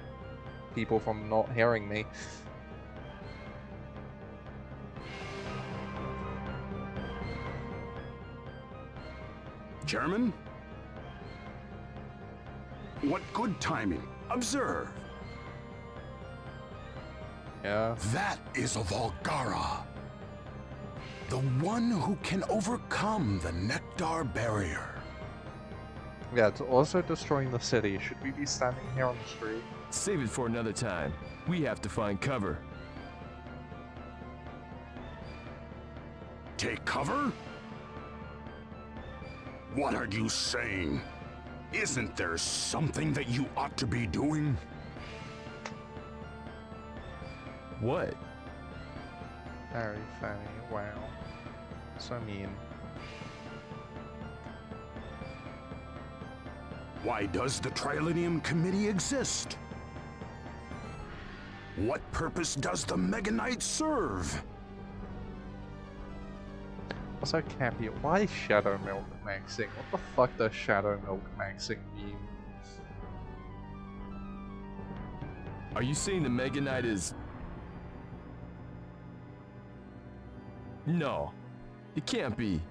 people from not hearing me. German? What good timing. Observe. Yeah. That is a Volgara. The one who can overcome the Nectar barrier. Yeah, it's also destroying the city. Should we be standing here on the street? Save it for another time. We have to find cover. Take cover? What are you saying? Isn't there something that you ought to be doing? What? Very funny. Wow. So mean. Why does the Trilinium Committee exist? What purpose does the Mega Knight serve? Also, Cappy, why Shadow Milk maxing? What the fuck does Shadow Milk maxing mean? Are you saying the Mega Knight is... No, it can't be.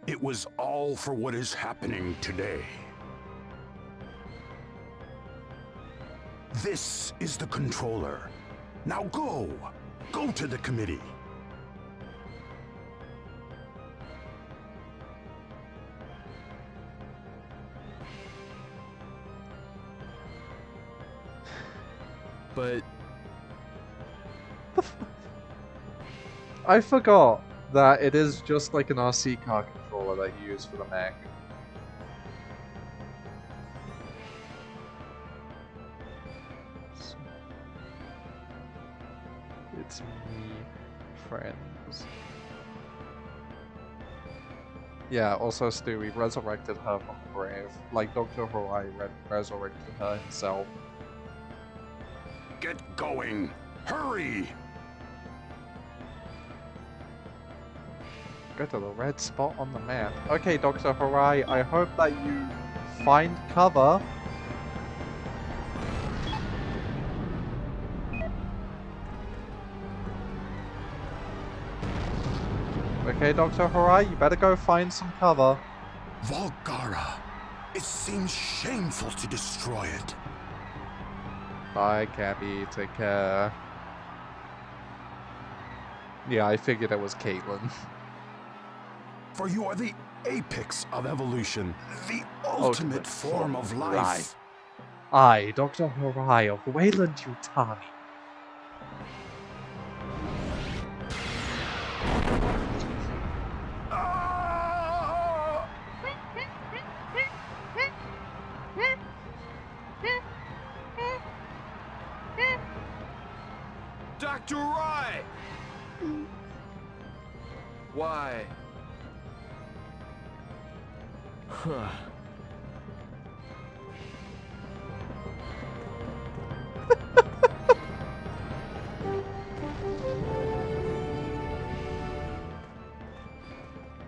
It was all for what is happening today. This is the controller. Now go! Go to the committee! But... I forgot that it is just like an RC car controller that you use for the mech. It's me, friends. Yeah, also Stewie resurrected her from the grave, like Dr. Hawaii resurrected her himself. Get going! Hurry! Go to the red spot on the map. Okay, Dr. Harai, I hope that you find cover. Okay, Dr. Harai, you better go find some cover. Volgara! It seems shameful to destroy it. Bye, Cappy. Take care. Yeah, I figured it was Caitlyn. For you are the apex of evolution, the ultimate form of life. I, Dr. Harai of Wayland Yutani. Dr. Rye! Why? Huh.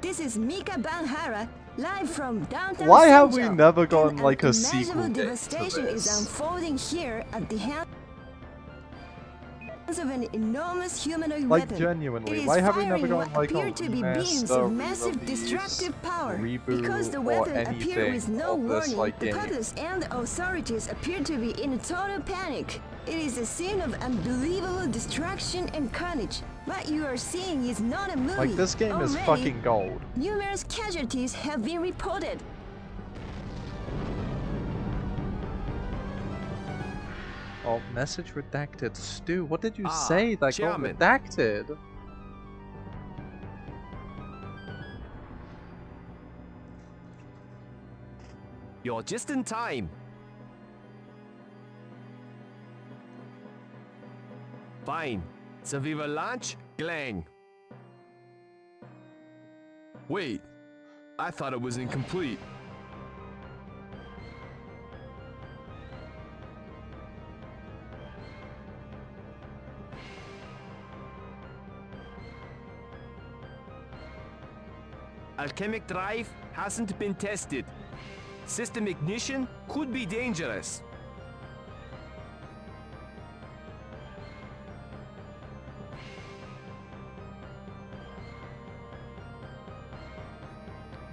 This is Mika Banhara, live from downtown. Why have we Senja. never gotten And like a unimaginable sequel to devastation is this? unfolding here at the hands of an enormous humanoid Like weapon. genuinely, It is why have we never firing gotten what like a appear to be beams remaster, of massive re-release, destructive power. reboot, Because the or weapon appeared anything with no of this, warning, like, the game? populace and the authorities appear to be in total panic. It is a scene of unbelievable destruction and carnage. What you are seeing is not a movie. Like, this game is Already, fucking gold. numerous casualties have been reported. Oh, message redacted. Stu, what did you Ah, say that Chairman. got redacted? You're just in time. Fine. So we will launch Glang. Wait, I thought it was incomplete. Alchemic Drive hasn't been tested. System ignition could be dangerous.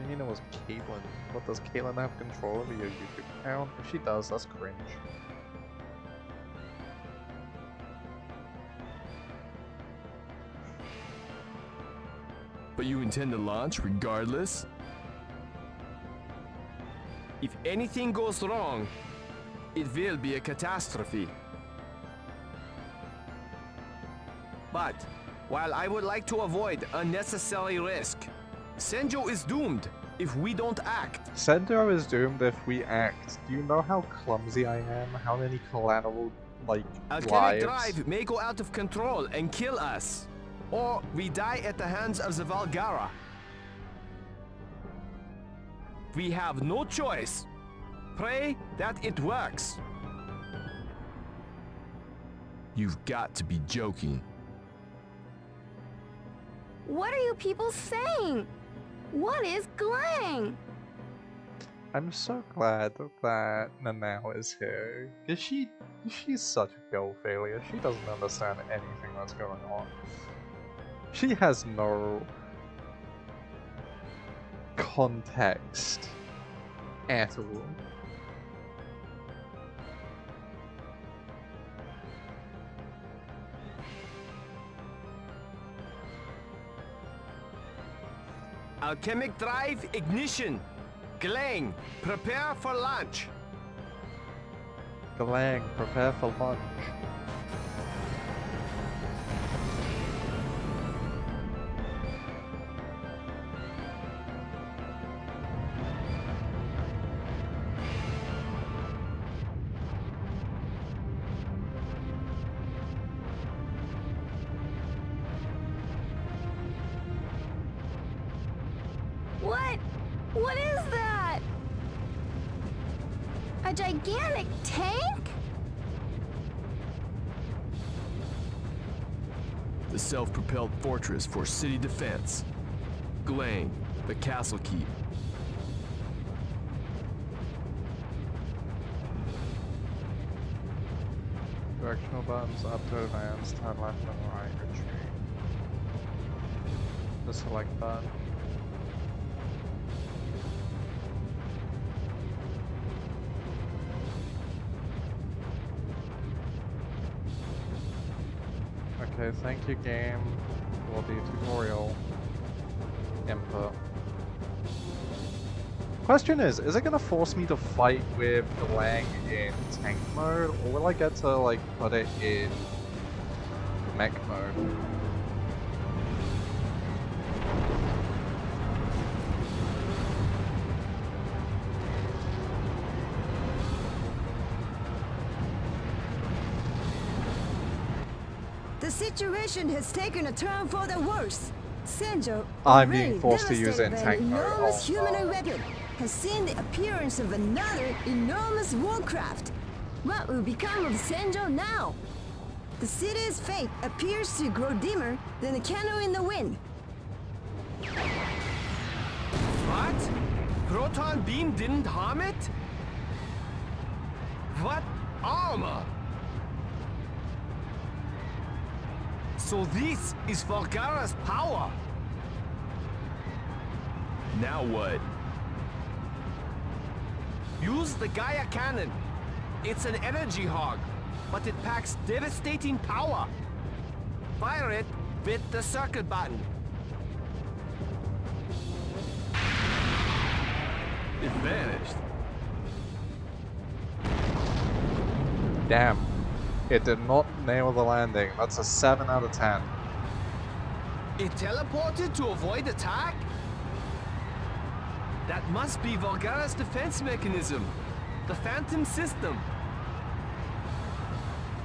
I mean, it was Caitlyn. But does Caitlyn have control over your YouTube account? If she does, that's cringe. But you intend to launch regardless? If anything goes wrong, it will be a catastrophe. But while I would like to avoid unnecessary risk, Senjo is doomed if we don't act. Senjo is doomed if we act. Do you know how clumsy I am? How many collateral, Alchemic lives? Drive may go out of control and kill us. Or we die at the hands of the Valgara. We have no choice. Pray that it works. You've got to be joking. What are you people saying? What is Glang? I'm so glad that Nanao is here. Cause she's such a girl failure. She doesn't understand anything that's going on. She has no context at all. Alchemic Drive ignition. Glang, prepare for launch. Galang, prepare for lunch. What is that? A gigantic tank? The self-propelled fortress for city defense. Glang, the castle keep. Directional buttons up to advance, turn left and right, retreat. The select button. Okay, thank you game for the tutorial input. Question is it gonna force me to fight with Galang in tank mode, or will I get to put it in mech mode? The situation has taken a turn for the worse. Senjo, I'm already being forced to use it in devastated by tank an mode. enormous Oh, humanoid no. weapon, has seen the appearance of another enormous warcraft. What will become of Senjo now? The city's fate appears to grow dimmer than a candle in the wind. What? Proton beam didn't harm it? What armor? So this is Valgara's power. Now what? Use the Gaia cannon. It's an energy hog, but it packs devastating power. Fire it with the circuit button. It vanished. Damn. It did not nail the landing. That's a 7 out of 10. It teleported to avoid attack? That must be Valgara's defense mechanism. The Phantom system.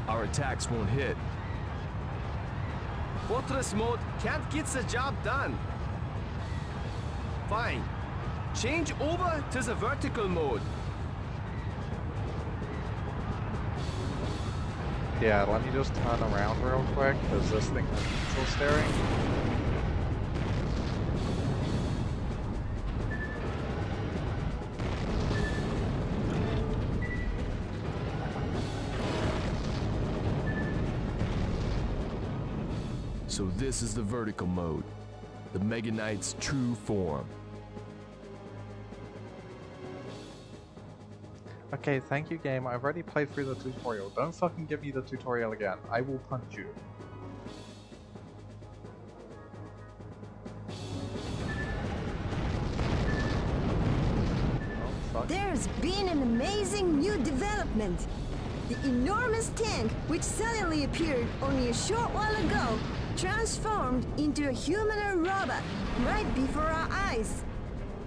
Our attacks won't hit. Fortress mode can't get the job done. Fine. Change over to the vertical mode. Yeah, let me just turn around real quick, because this thing has neutral steering. So this is the vertical mode. The Mega Knight's true form. Okay, thank you, game. I've already played through the tutorial. Don't fucking give me the tutorial again. I will punch you. Oh, fuck. There's been an amazing new development. The enormous tank, which suddenly appeared only a short while ago, transformed into a humanoid robot right before our eyes.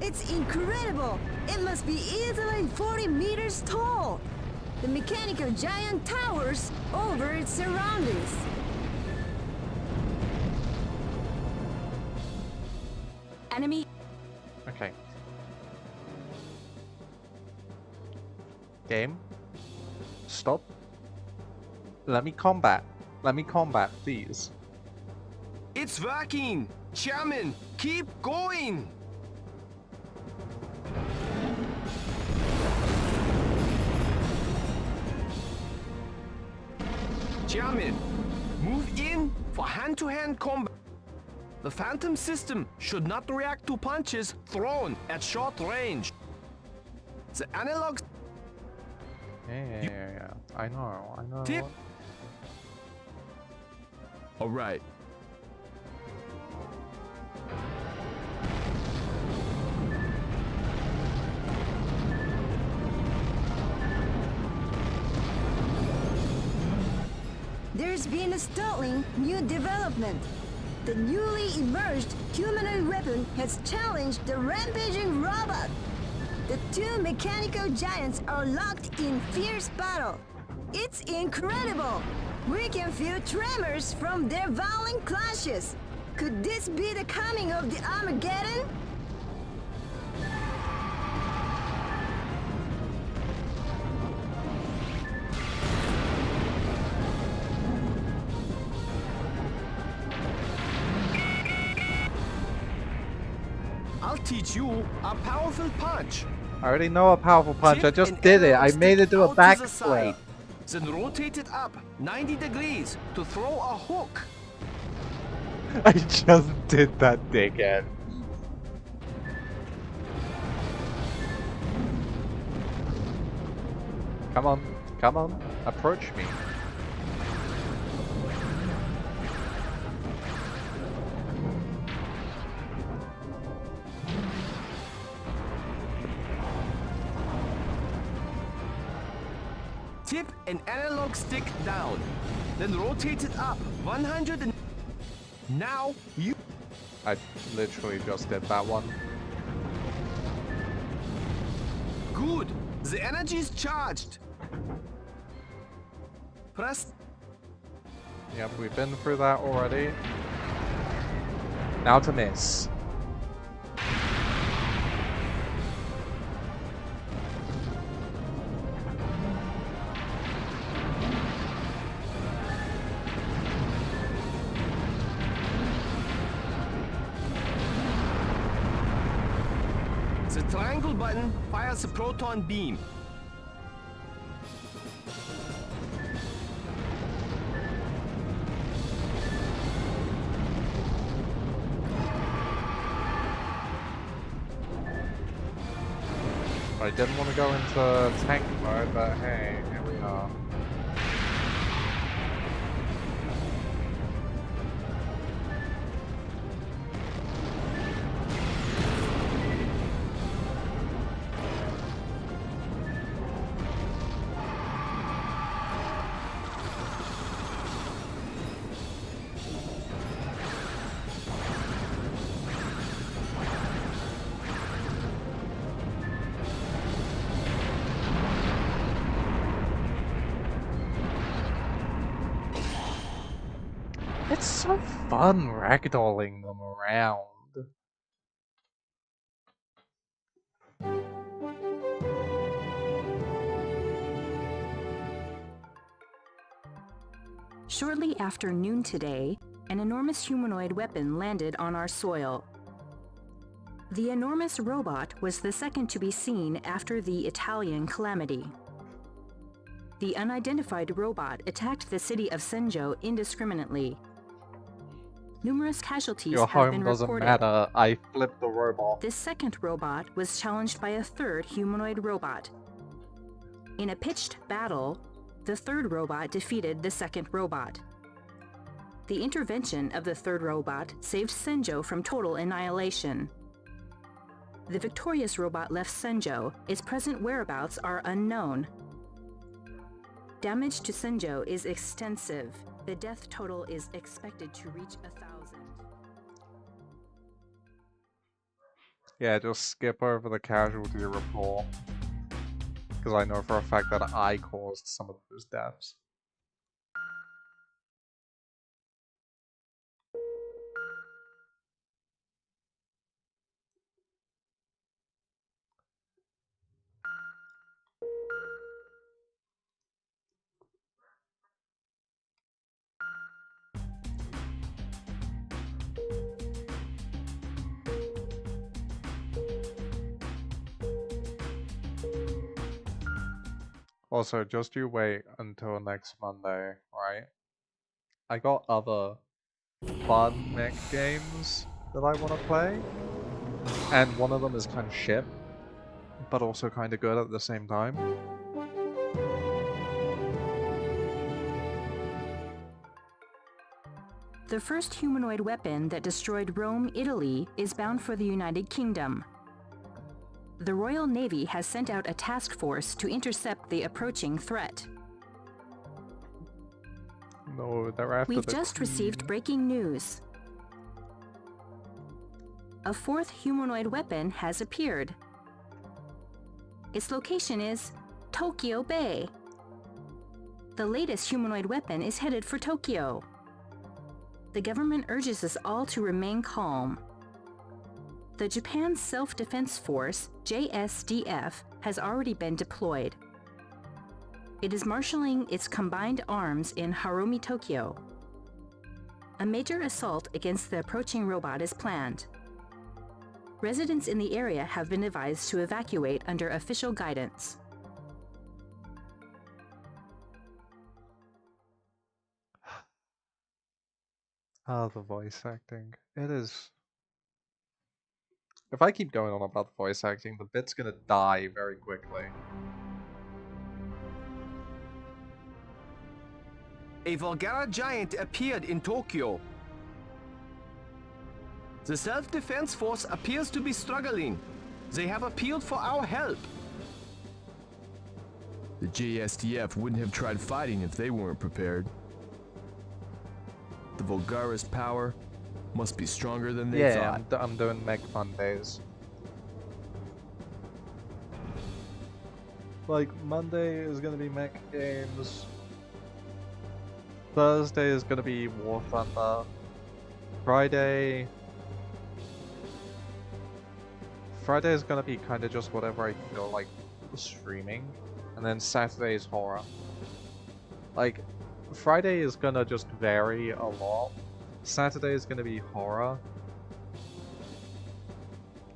It's incredible! It must be easily 40 meters tall! The mechanical giant towers over its surroundings. Enemy. Okay. Game. Stop. Let me combat. Let me combat, please. It's working! Chairman, keep going! Chairman, move in for hand-to-hand combat. The Phantom system should not react to punches thrown at short range. The analog Yeah. I know. tip. Alright. There's been a startling new development. The newly emerged humanoid weapon has challenged the rampaging robot. The two mechanical giants are locked in fierce battle. It's incredible! We can feel tremors from their violent clashes. Could this be the coming of the Armageddon? I'll teach you a powerful punch. I already know a powerful punch. I Tip just and did it. analog I made stick it do a out to the backflip. side, then rotate it up 90 degrees to throw a hook. I just did that, dickhead. Come on, approach me. Tip an analog stick down, then rotate it up 100 and... Now you... I literally just did that one. Good! The energy is charged! Press... Yep, we've been through that already. Now to miss. The triangle button fires a proton beam. I didn't want to go into tank mode, but hey, here we are. It's so fun ragdolling them around. Shortly after noon today, an enormous humanoid weapon landed on our soil. The enormous robot was the second to be seen after the Italian calamity. The unidentified robot attacked the city of Senjo indiscriminately. Numerous casualties Your have been home doesn't reported. matter. I flipped the robot. This second robot was challenged by a third humanoid robot. In a pitched battle, the third robot defeated the second robot. The intervention of the third robot saved Senjo from total annihilation. The victorious robot left Senjo. Its present whereabouts are unknown. Damage to Senjo is extensive. The death total is expected to reach 1,000. Yeah, just skip over the casualty report. Because I know for a fact that I caused some of those deaths. Also, just you wait until next Monday, right? I got other fun mech games that I want to play. And one of them is kind of shit, but also kind of good at the same time. The first humanoid weapon that destroyed Rome, Italy, is bound for the United Kingdom. The Royal Navy has sent out a task force to intercept the approaching threat. No, they're after We've the just Queen. received breaking news. A fourth humanoid weapon has appeared. Its location is Tokyo Bay. The latest humanoid weapon is headed for Tokyo. The government urges us all to remain calm. The Japan Self-Defense Force, JSDF, has already been deployed. It is marshalling its combined arms in Harumi, Tokyo. A major assault against the approaching robot is planned. Residents in the area have been advised to evacuate under official guidance. Ah, the voice acting. It is... If I keep going on about the voice acting, the bit's gonna die very quickly. A Volgara giant appeared in Tokyo. The self-defense force appears to be struggling. They have appealed for our help. The JSDF wouldn't have tried fighting if they weren't prepared. The Volgara's power must be stronger than they Yeah, thought. I'm doing Mech Fun Days. Like, Monday is gonna be Mech Games. Thursday is gonna be War Thunder. Friday is gonna be kind of just whatever I feel like streaming. And then Saturday is horror. Like, Friday is gonna just vary a lot. Saturday is gonna be horror.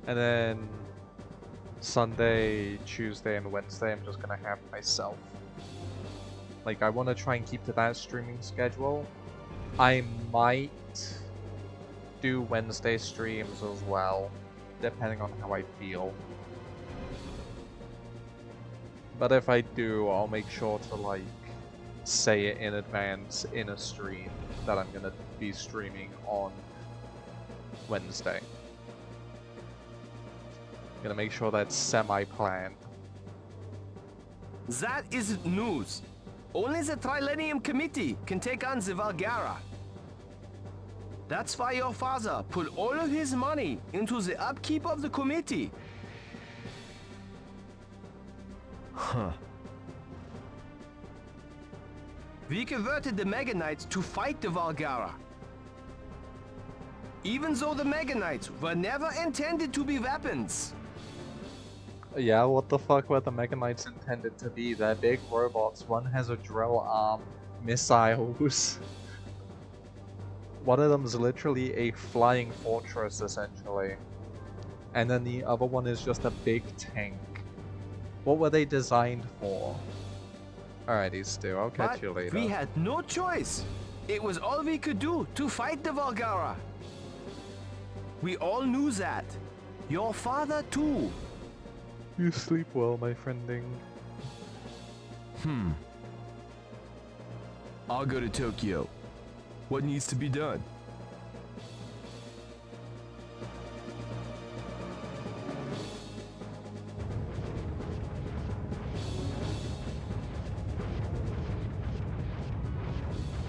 And then Sunday, Tuesday, and Wednesday I'm just gonna have myself. Like, I want to try and keep to that streaming schedule. I might do Wednesday streams as well, depending on how I feel. But if I do, I'll make sure to, like, say it in advance in a stream that I'm gonna be streaming on Wednesday. Gonna make sure that's semi-planned. That isn't news. Only the Trilenium Committee can take on the Volgara. That's why your father put all of his money into the upkeep of the committee. Huh. We converted the Mega Knights to fight the Volgara. Even though the Mega Knights were never intended to be weapons. Yeah, what the fuck were the Mega Knights intended to be? They're big robots. One has a drill arm, missiles. One of them's literally a flying fortress, essentially. And then the other one is just a big tank. What were they designed for? Alrighty, Stu, I'll catch you later. We had no choice. It was all we could do to fight the Volgara. We all knew that. Your father too. You sleep well, my friending. I'll go to Tokyo. What needs to be done?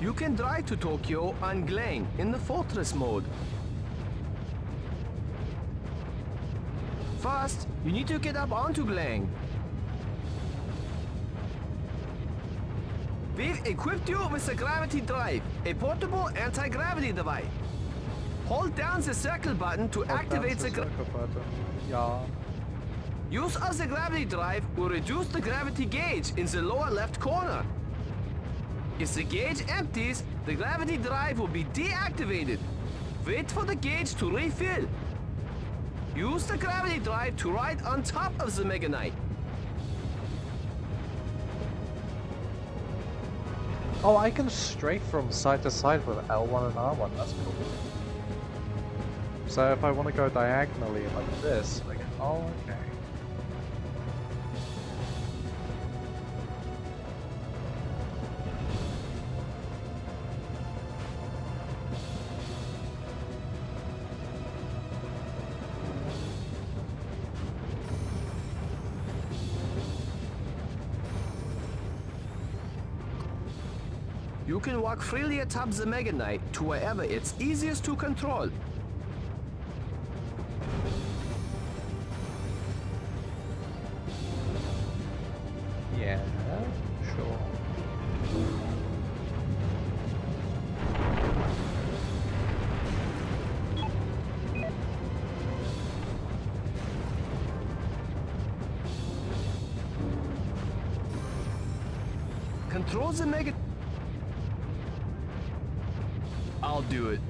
You can drive to Tokyo on Glang in the Fortress mode. First, you need to get up onto Glang. We've equipped you with the Gravity Drive, a portable anti-gravity device. Hold down the circle button to activate the button. Yeah. Use of the Gravity Drive will reduce the gravity gauge in the lower left corner. If the gauge empties, the Gravity Drive will be deactivated. Wait for the gauge to refill. Use the Gravity Drive to ride on top of the Mega Knight. Oh, I can strafe from side to side with L1 and R1, that's cool. So if I want to go diagonally like this, I can... Oh, okay. You can walk freely atop the Mega Knight to wherever it's easiest to control. Yeah, sure. Control the Mega... I'll do it.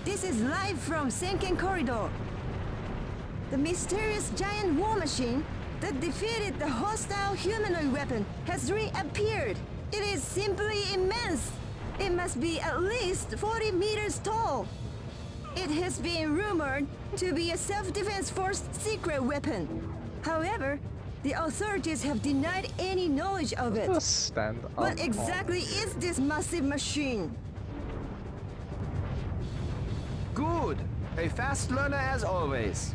This is live from Senken Corridor. The mysterious giant war machine that defeated the hostile humanoid weapon has reappeared. It is simply immense. It must be at least 40 meters tall. It has been rumored to be a self-defense force secret weapon. However, the authorities have denied any knowledge of it. Just stand up. What exactly is this massive machine? Good. A fast learner as always.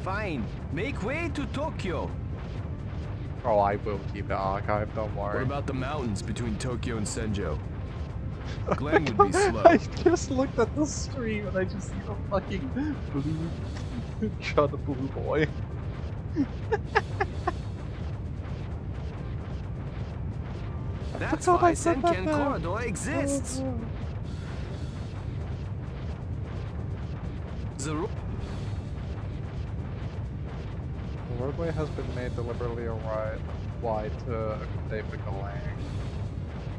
Fine. Make way to Tokyo. Oh, I will keep it archived, don't worry. What about the mountains between Tokyo and Senjo? Glenn would be slow. I just looked at the stream and I just see a fucking blue Chud blue boy. That's what why I said Senken that. Corridor exists. The roadway has been made deliberately wide to accommodate the Galang.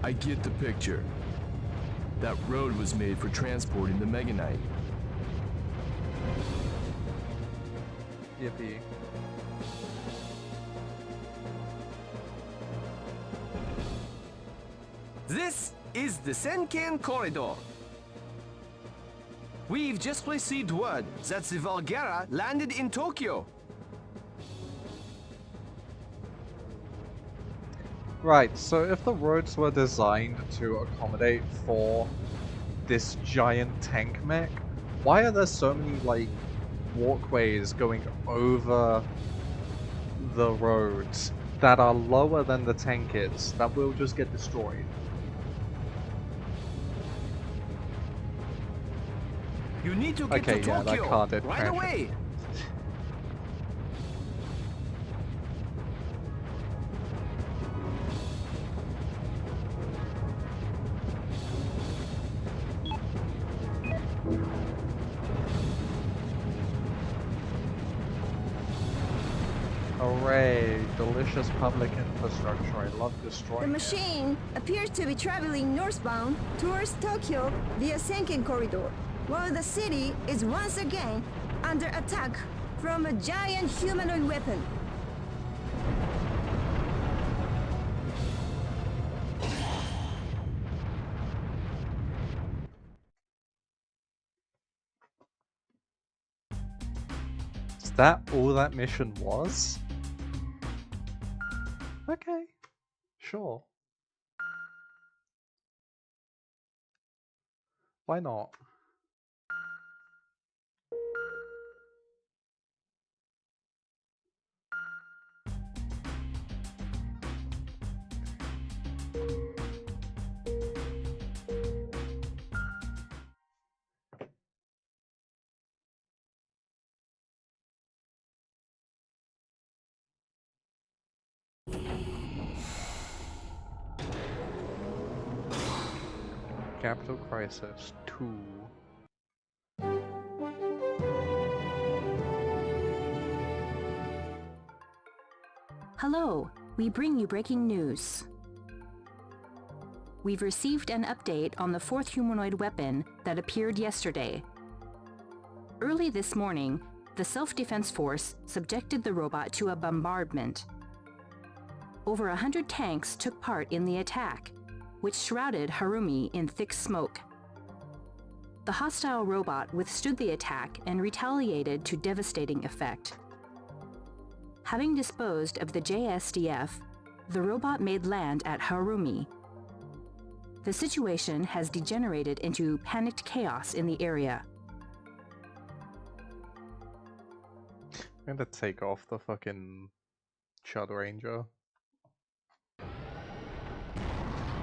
I get the picture. That road was made for transporting the Mega Knight. Yippee. This is the Senken Corridor. We've just received word that the Volgara landed in Tokyo. Right, so if the roads were designed to accommodate for this giant tank mech, why are there so many, like, walkways going over the roads that are lower than the tank is, that will just get destroyed? You need to get Okay, to yeah, that Tokyo car did right crash. away. Hooray, delicious public infrastructure, I love destroying The it. machine appears to be traveling northbound towards Tokyo via Senken Corridor, while the city is once again under attack from a giant humanoid weapon. that all that mission was? Okay, sure. Why not? Capital Crisis 2. Hello, we bring you breaking news. We've received an update on the fourth humanoid weapon that appeared yesterday. Early this morning, the Self-Defense Force subjected the robot to a bombardment. Over 100 tanks took part in the attack, which shrouded Harumi in thick smoke. The hostile robot withstood the attack and retaliated to devastating effect. Having disposed of the JSDF, the robot made land at Harumi. The situation has degenerated into panicked chaos in the area. I'm gonna take off the fucking Shadow Ranger.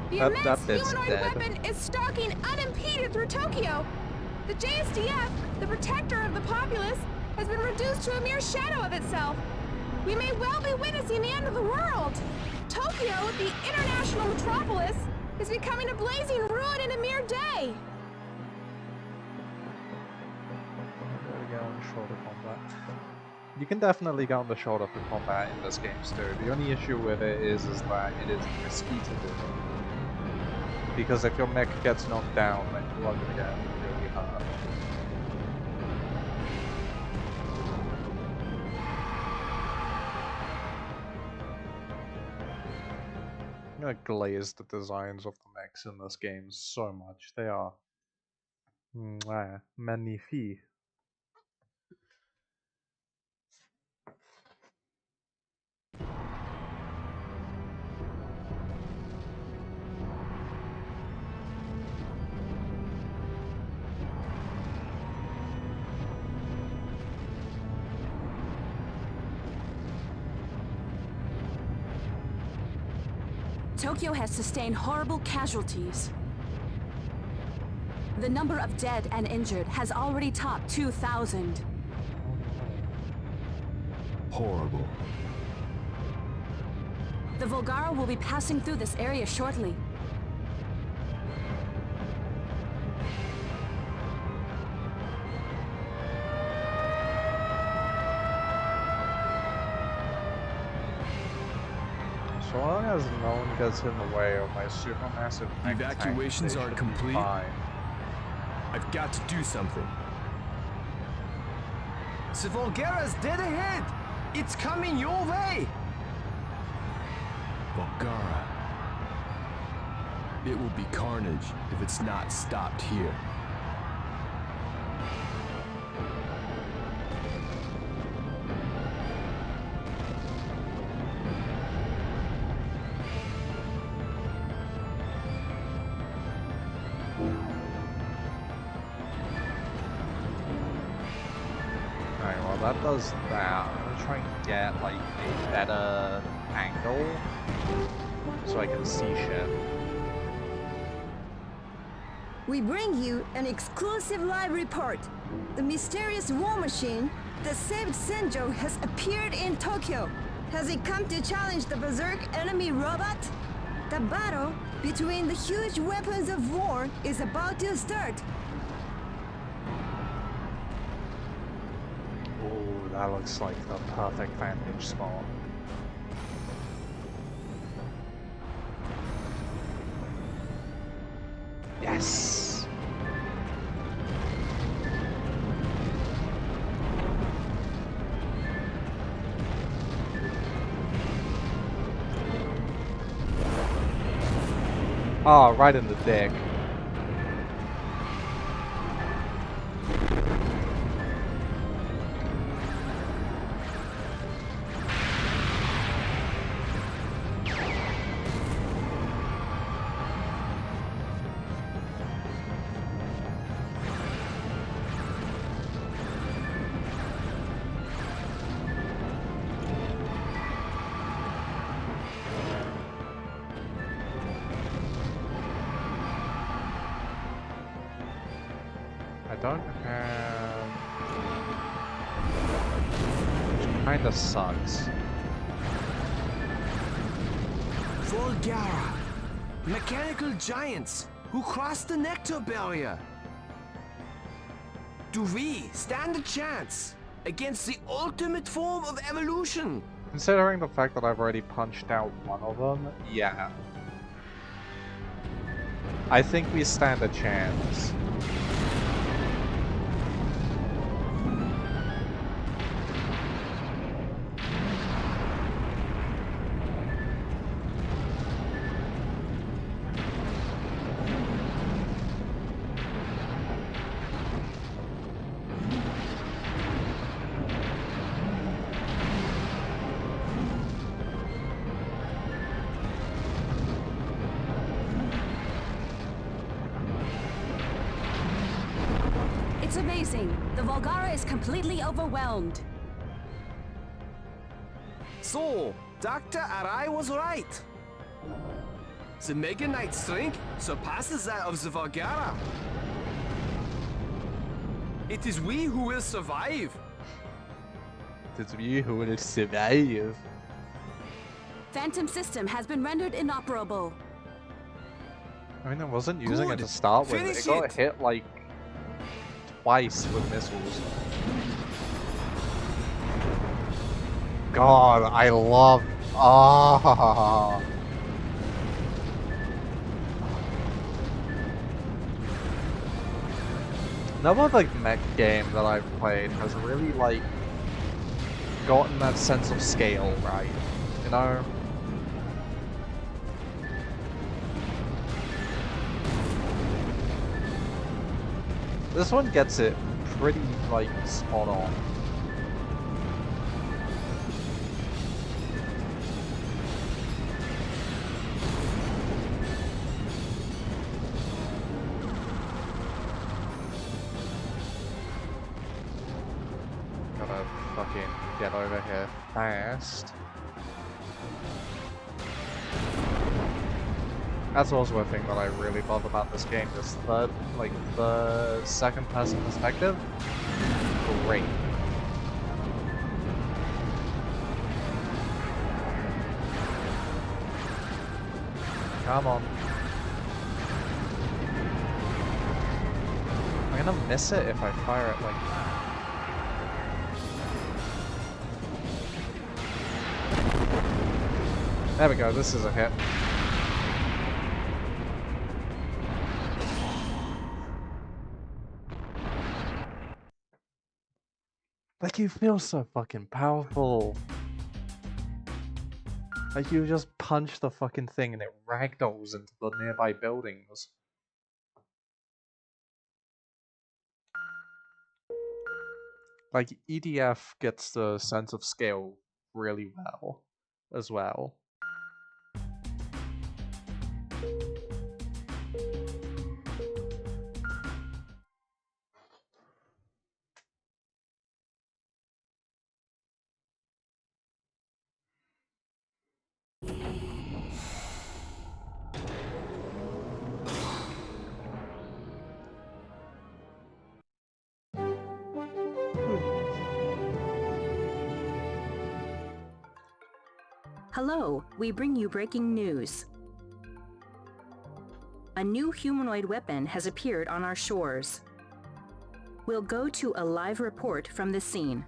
The That immense bit's humanoid dead. weapon is stalking unimpeded through Tokyo. The JSDF, the protector of the populace, has been reduced to a mere shadow of itself. We may well be witnessing the end of the world. Tokyo, the international metropolis, is becoming a blazing ruin in a mere day. Get on shoulder combat. You can definitely get on the shoulder for combat in this game too. The only issue with it is that it is risky to do. Because if your mech gets knocked down, then you are going to get really hurt. I'm going to glaze the designs of the mechs in this game so much. They are magnifique. Tokyo has sustained horrible casualties. The number of dead and injured has already topped 2,000. Horrible. The Volgara will be passing through this area shortly. So long as no one gets in the way of my supermassive mech Evacuations tank, are they should be complete. fine. I've got to do something. The Volgara's dead ahead. It's coming your way. Volgara. It will be carnage if it's not stopped here. Alright, well that does that. I'm gonna try and get like a better angle so I can see shit. We bring you an exclusive live report. The mysterious war machine that saved Senjo has appeared in Tokyo. Has it come to challenge the berserk enemy robot? The battle between the huge weapons of war is about to start. Ooh, that looks like the perfect vantage spot. Yes! Oh, right in the dick. don't have... Which kinda sucks. Volgara, mechanical giants who cross the nectar barrier. Do we stand a chance against the ultimate form of evolution? Considering the fact that I've already punched out one of them, yeah. I think we stand a chance. It's amazing. The Volgara is completely overwhelmed. So, Dr. R.A.D was right. The Mega Knight's strength surpasses that of the Volgara. It is we who will survive. It's we who will survive. Phantom system has been rendered inoperable. I mean, I wasn't using it Good. to start with. Finish It got it. hit like twice with missiles. God, I love. Ah. No other mech game that I've played has really like gotten that sense of scale right, you know? This one gets it pretty like spot on. Gotta fucking get over here fast. That's also a thing that I really love about this game, this the second person perspective. Great. Come on. I'm gonna miss it if I fire it like that. There we go, this is a hit. Like, you feel so fucking powerful. Like, you just punch the fucking thing and it ragdolls into the nearby buildings. Like, EDF gets the sense of scale really well, as well. Hello, we bring you breaking news. A new humanoid weapon has appeared on our shores. We'll go to a live report from the scene.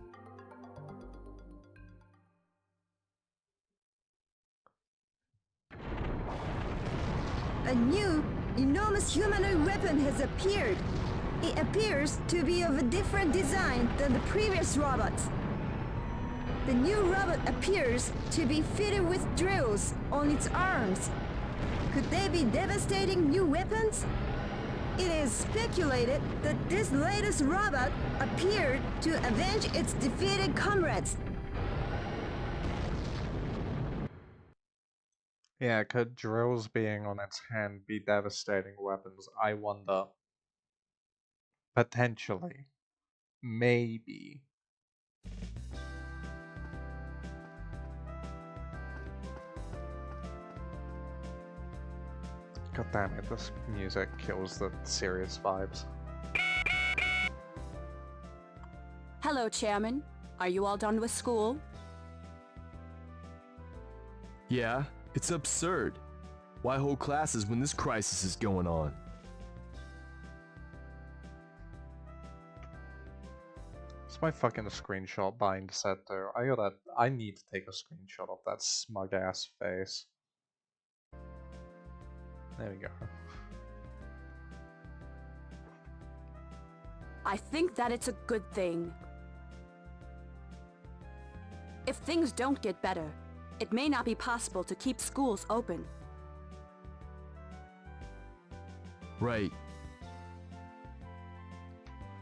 A new, enormous humanoid weapon has appeared. It appears to be of a different design than the previous robots. The new robot appears to be fitted with drills on its arms. Could they be devastating new weapons? It is speculated that this latest robot appeared to avenge its defeated comrades. Yeah, could drills being on its hand be devastating weapons? I wonder. Potentially. Maybe. God damn it, this music kills the serious vibes. Hello, Chairman. Are you all done with school? Yeah, it's absurd. Why hold classes when this crisis is going on? It's my fucking screenshot being set there. I need to take a screenshot of that smug ass face. There we go. I think that it's a good thing. If things don't get better, it may not be possible to keep schools open. Right.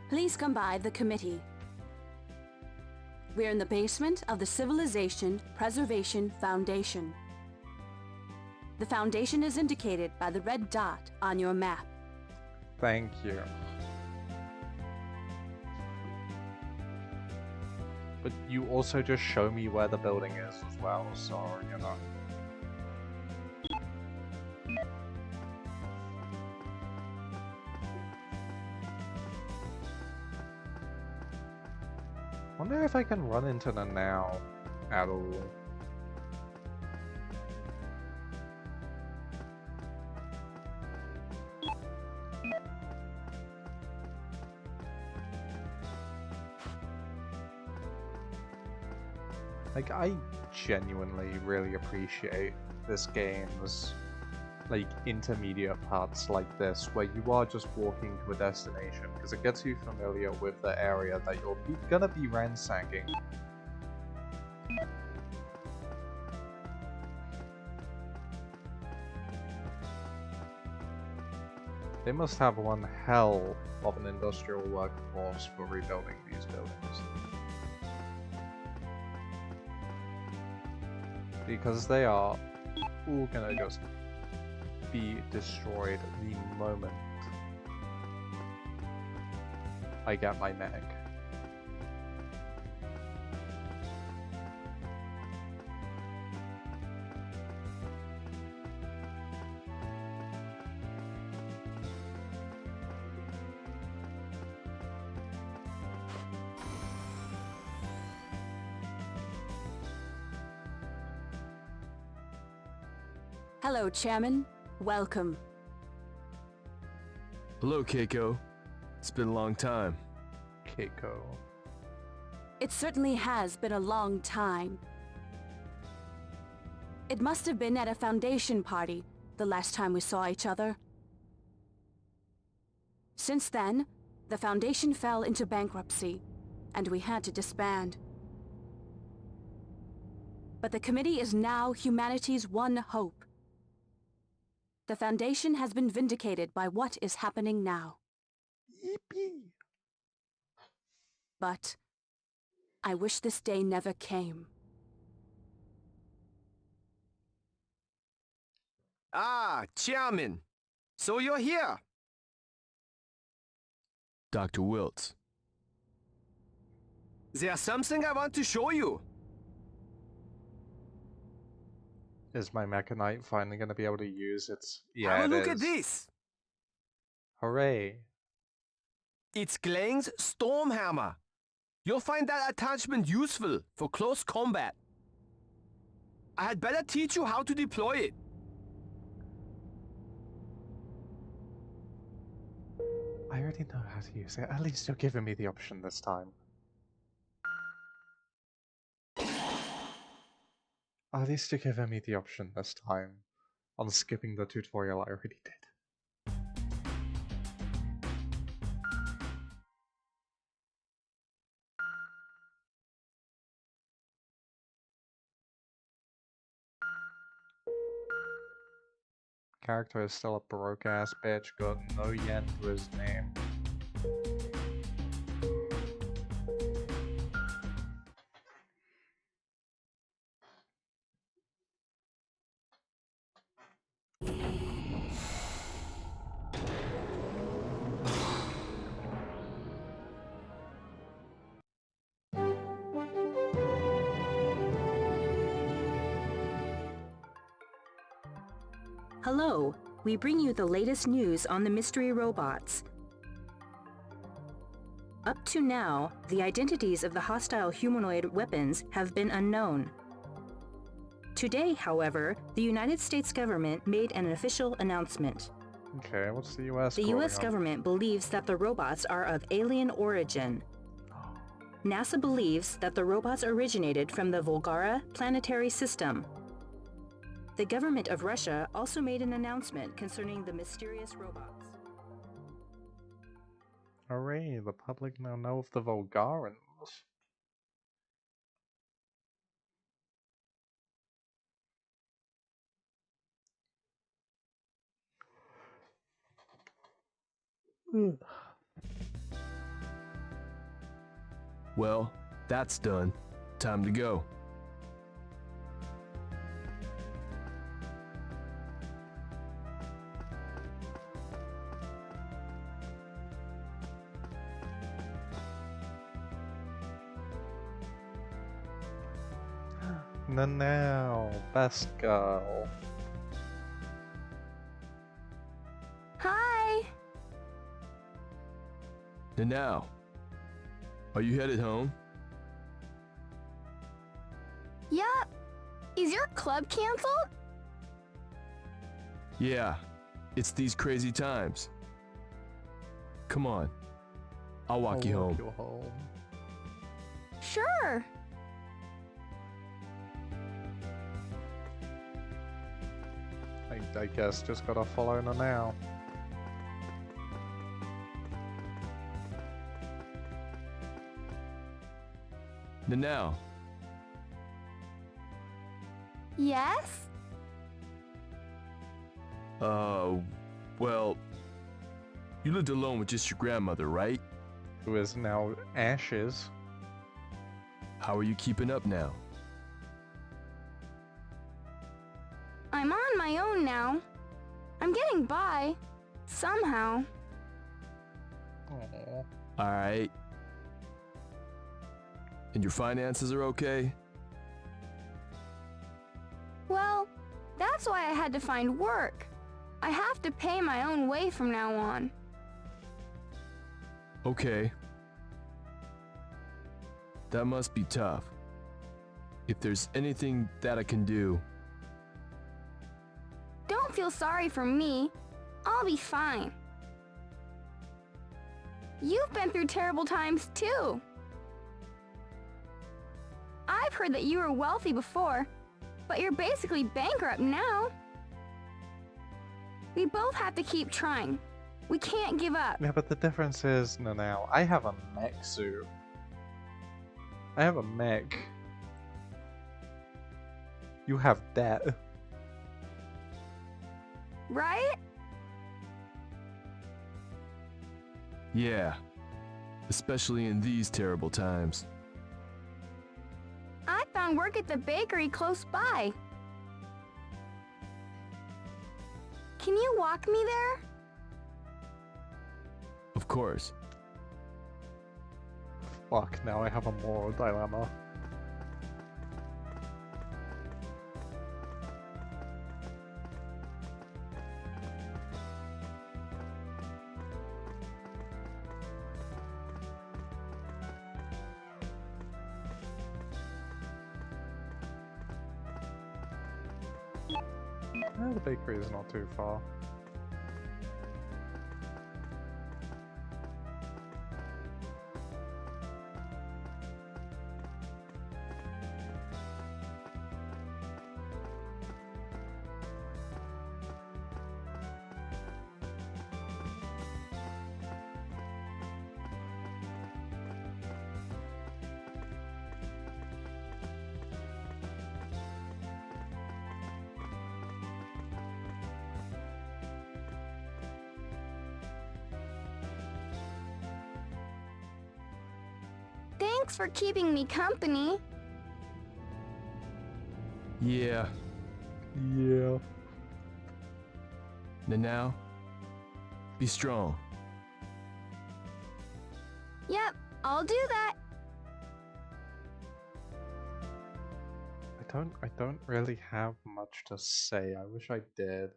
Please come by the committee. We're in the basement of the Civilization Preservation Foundation. The foundation is indicated by the red dot on your map. Thank you. But you also just show me where the building is as well, so, you know. Wonder if I can run into them now at all. Like, I genuinely really appreciate this game's like intermediate parts like this, where you are just walking to a destination, because it gets you familiar with the area that you're gonna be ransacking. They must have one hell of an industrial workforce for rebuilding these buildings. Because they are all gonna just be destroyed the moment I get my mech. Hello, Chairman. Welcome. Hello, Keiko. It's been a long time. Keiko. It certainly has been a long time. It must have been at a foundation party the last time we saw each other. Since then, the foundation fell into bankruptcy, and we had to disband. But the committee is now humanity's one hope. The Foundation has been vindicated by what is happening now. Yippee! But I wish this day never came. Ah, Chairman. So you're here. Dr. Wiltz. There's something I want to show you. Is my Mechanite finally going to be able to use its... Yeah, Have a it look at is. this. Hooray. It's Glang's Storm Hammer. You'll find that attachment useful for close combat. I had better teach you how to deploy it. I already know how to use it. At least you're giving me the option this time. At least you're giving me the option this time. On skipping the tutorial I already did. Character is still a broke ass bitch, got no yen to his name. Hello, we bring you the latest news on the mystery robots. Up to now, the identities of the hostile humanoid weapons have been unknown. Today, however, the United States government made an official announcement. Okay, what's the US The calling US them? government believes that the robots are of alien origin. NASA believes that the robots originated from the Volgara planetary system. The government of Russia also made an announcement concerning the mysterious robots. Hooray, the public now know of the Volgarans. Well, that's done. Time to go. Now, best girl. Hi! Now, are you headed home? Yup. Is your club canceled? Yeah, it's these crazy times. Come on, I'll walk you home. You home. Sure. I guess just gotta follow her now. Now, Yes? well, you lived alone with just your grandmother, right? Who is now ashes. How are you keeping up now? I'm on my own now. I'm getting by. Somehow. Aww. Alright. And your finances are okay? Well, that's why I had to find work. I have to pay my own way from now on. Okay. That must be tough. If there's anything that I can do, Don't feel sorry for me. I'll be fine. You've been through terrible times too. I've heard that you were wealthy before, but you're basically bankrupt now. We both have to keep trying. We can't give up. Yeah, but the difference is, now I have a mech suit. I have a mech. You have debt. Right? yeah. Especially in these terrible times. I found work at the bakery close by. Can you walk me there? Of course. Fuck, now I have a moral dilemma. The bakery is not too far. Thanks for keeping me company. Yeah. Yeah. Now, be strong. Yep, I'll do that. I don't really have much to say. I wish I did.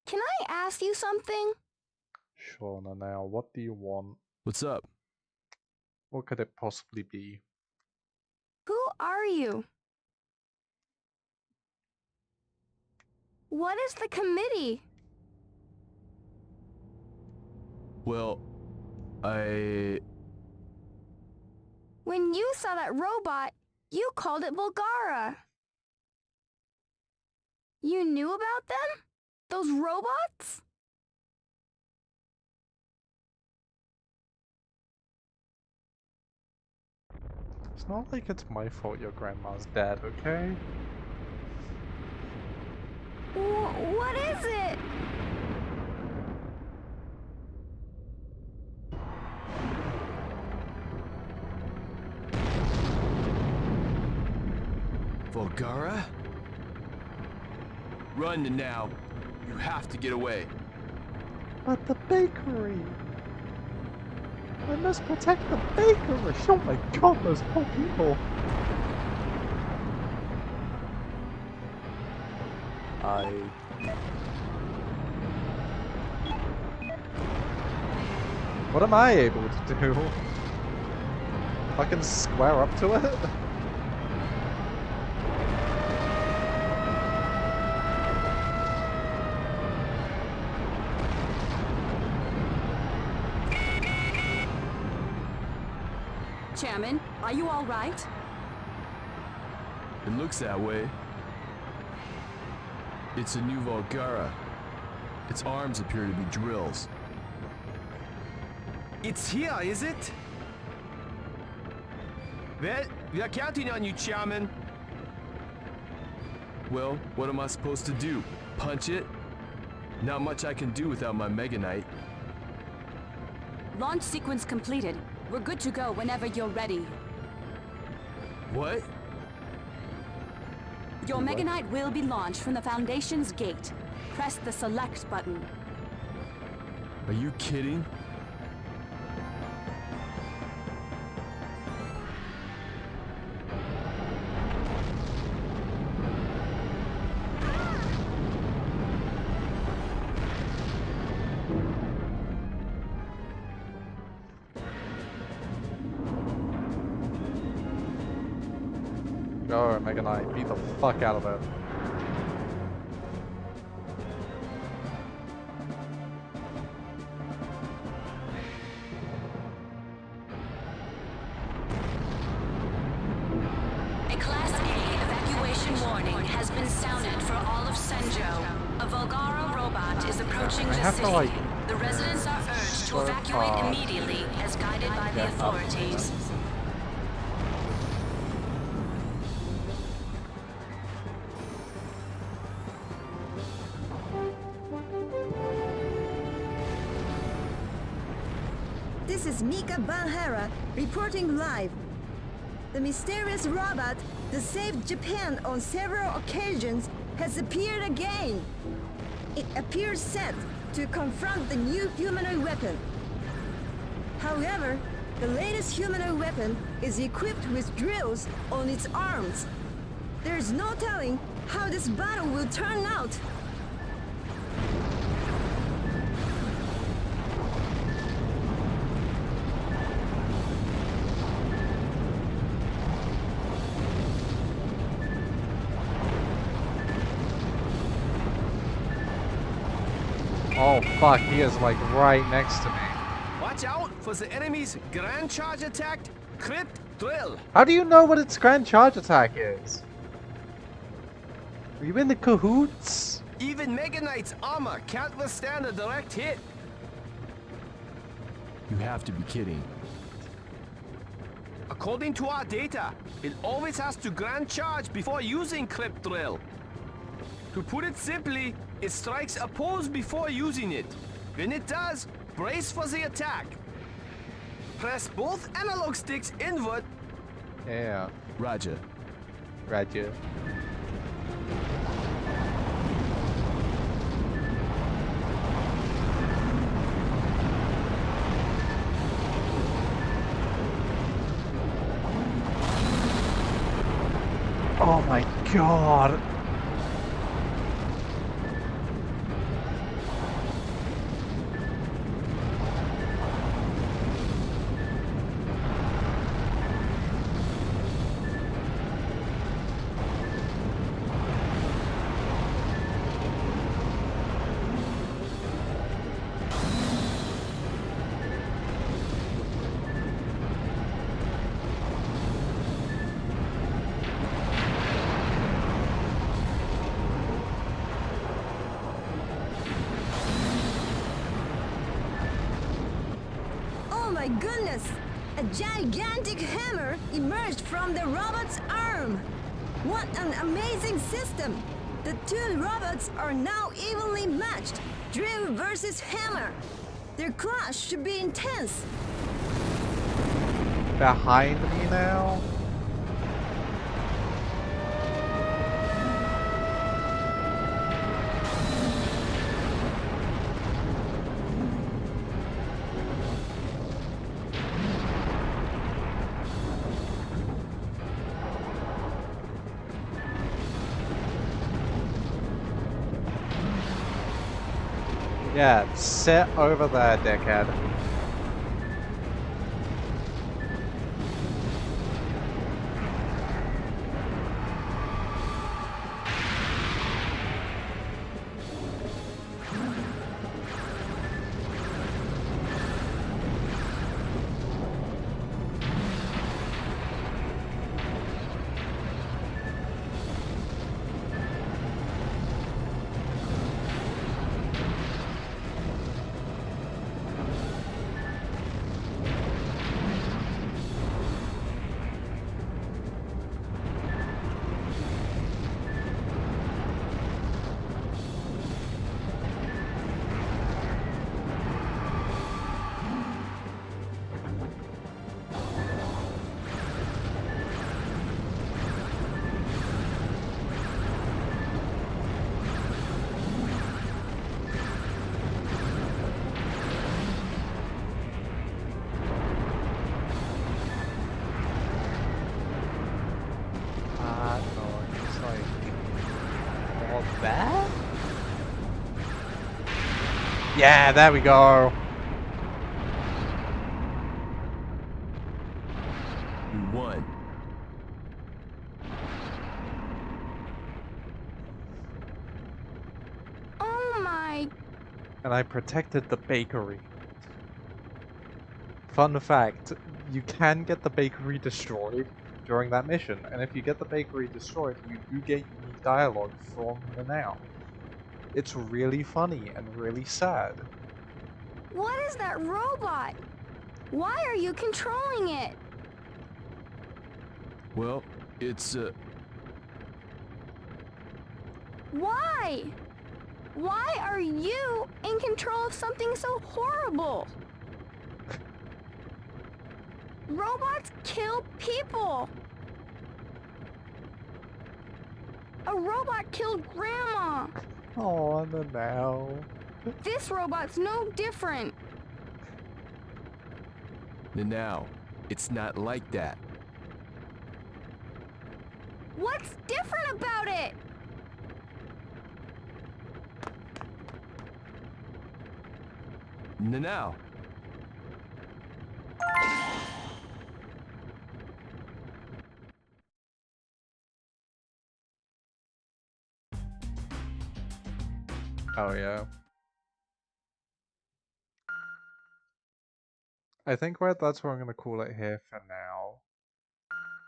Can I ask you something? Sure, now what do you want? What's up? What could it possibly be? Who are you? What is the committee? Well, I... When you saw that robot, you called it Volgara. You knew about them? Those robots? It's not like it's my fault your grandma's dead, okay? What is it? Volgara? Run now. You have to get away. But the bakery. I must protect the bakery. Oh my god, those poor people. What am I able to do? Fucking square up to it? Chairman, are you all right? It looks that way. It's a new Volgara. Its arms appear to be drills. It's here, is it? Well, we are counting on you, Chairman. Well, what am I supposed to do? Punch it? Not much I can do without my Mega Knight. Launch sequence completed. We're good to go whenever you're ready. What? Your Mega Knight will be launched from the Foundation's gate. Press the select button. Are you kidding? Go, Mega Knight, beat the fuck out of it. A Class A evacuation warning has been sounded for all of Senjo. A Volgara robot is approaching the have to, city. like, The residents are urged to evacuate immediately as guided by the authorities. This is Mika Banhara reporting live. The mysterious robot that saved Japan on several occasions has appeared again. It appears set to confront the new humanoid weapon. However, the latest humanoid weapon is equipped with drills on its arms. There's no telling how this battle will turn out. Oh fuck, he is like right next to me. Watch out for the enemy's grand charge attack, crypt drill. How do you know what its grand charge attack is? Are you in the cahoots? Even Mega Knight's armor can't withstand a direct hit. You have to be kidding. According to our data, it always has to grand charge before using crypt drill. To put it simply, it strikes a pose before using it. When it does, brace for the attack. Press both analog sticks inward. Yeah. Roger. Roger. Oh my god. my goodness! A gigantic hammer emerged from the robot's arm! What an amazing system! The two robots are now evenly matched. Drill versus hammer. Their clash should be intense. Behind me now? Yeah, sit over there, dickhead. That? Yeah, there we go. You won. Oh my. And I protected the bakery. Fun fact, you can get the bakery destroyed during that mission, and if you get the bakery destroyed, you do get unique dialogue from the now. It's really funny and really sad. What is that robot? Why are you controlling it? Well, it's Why? Why are you in control of something so horrible? Robots kill people. A robot killed Grandma. Oh, the now. This robot's no different. now. It's not like that. What's different about it? Now. Oh yeah. I think that's where I'm gonna call it here for now.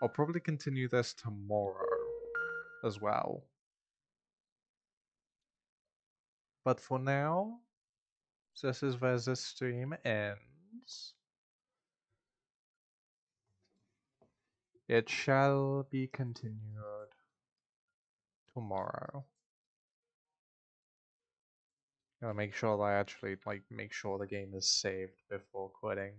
I'll probably continue this tomorrow as well. But for now, this is where this stream ends. It shall be continued tomorrow. Gotta make sure that I actually make sure the game is saved before quitting.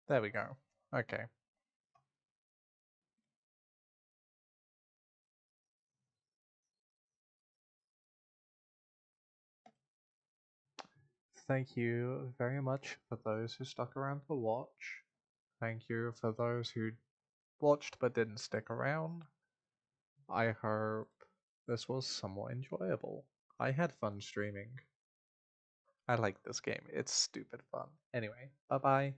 There we go. Okay. Thank you very much for those who stuck around to watch. Thank you for those who watched but didn't stick around. I hope this was somewhat enjoyable. I had fun streaming. I like this game. It's stupid fun. Anyway, bye bye.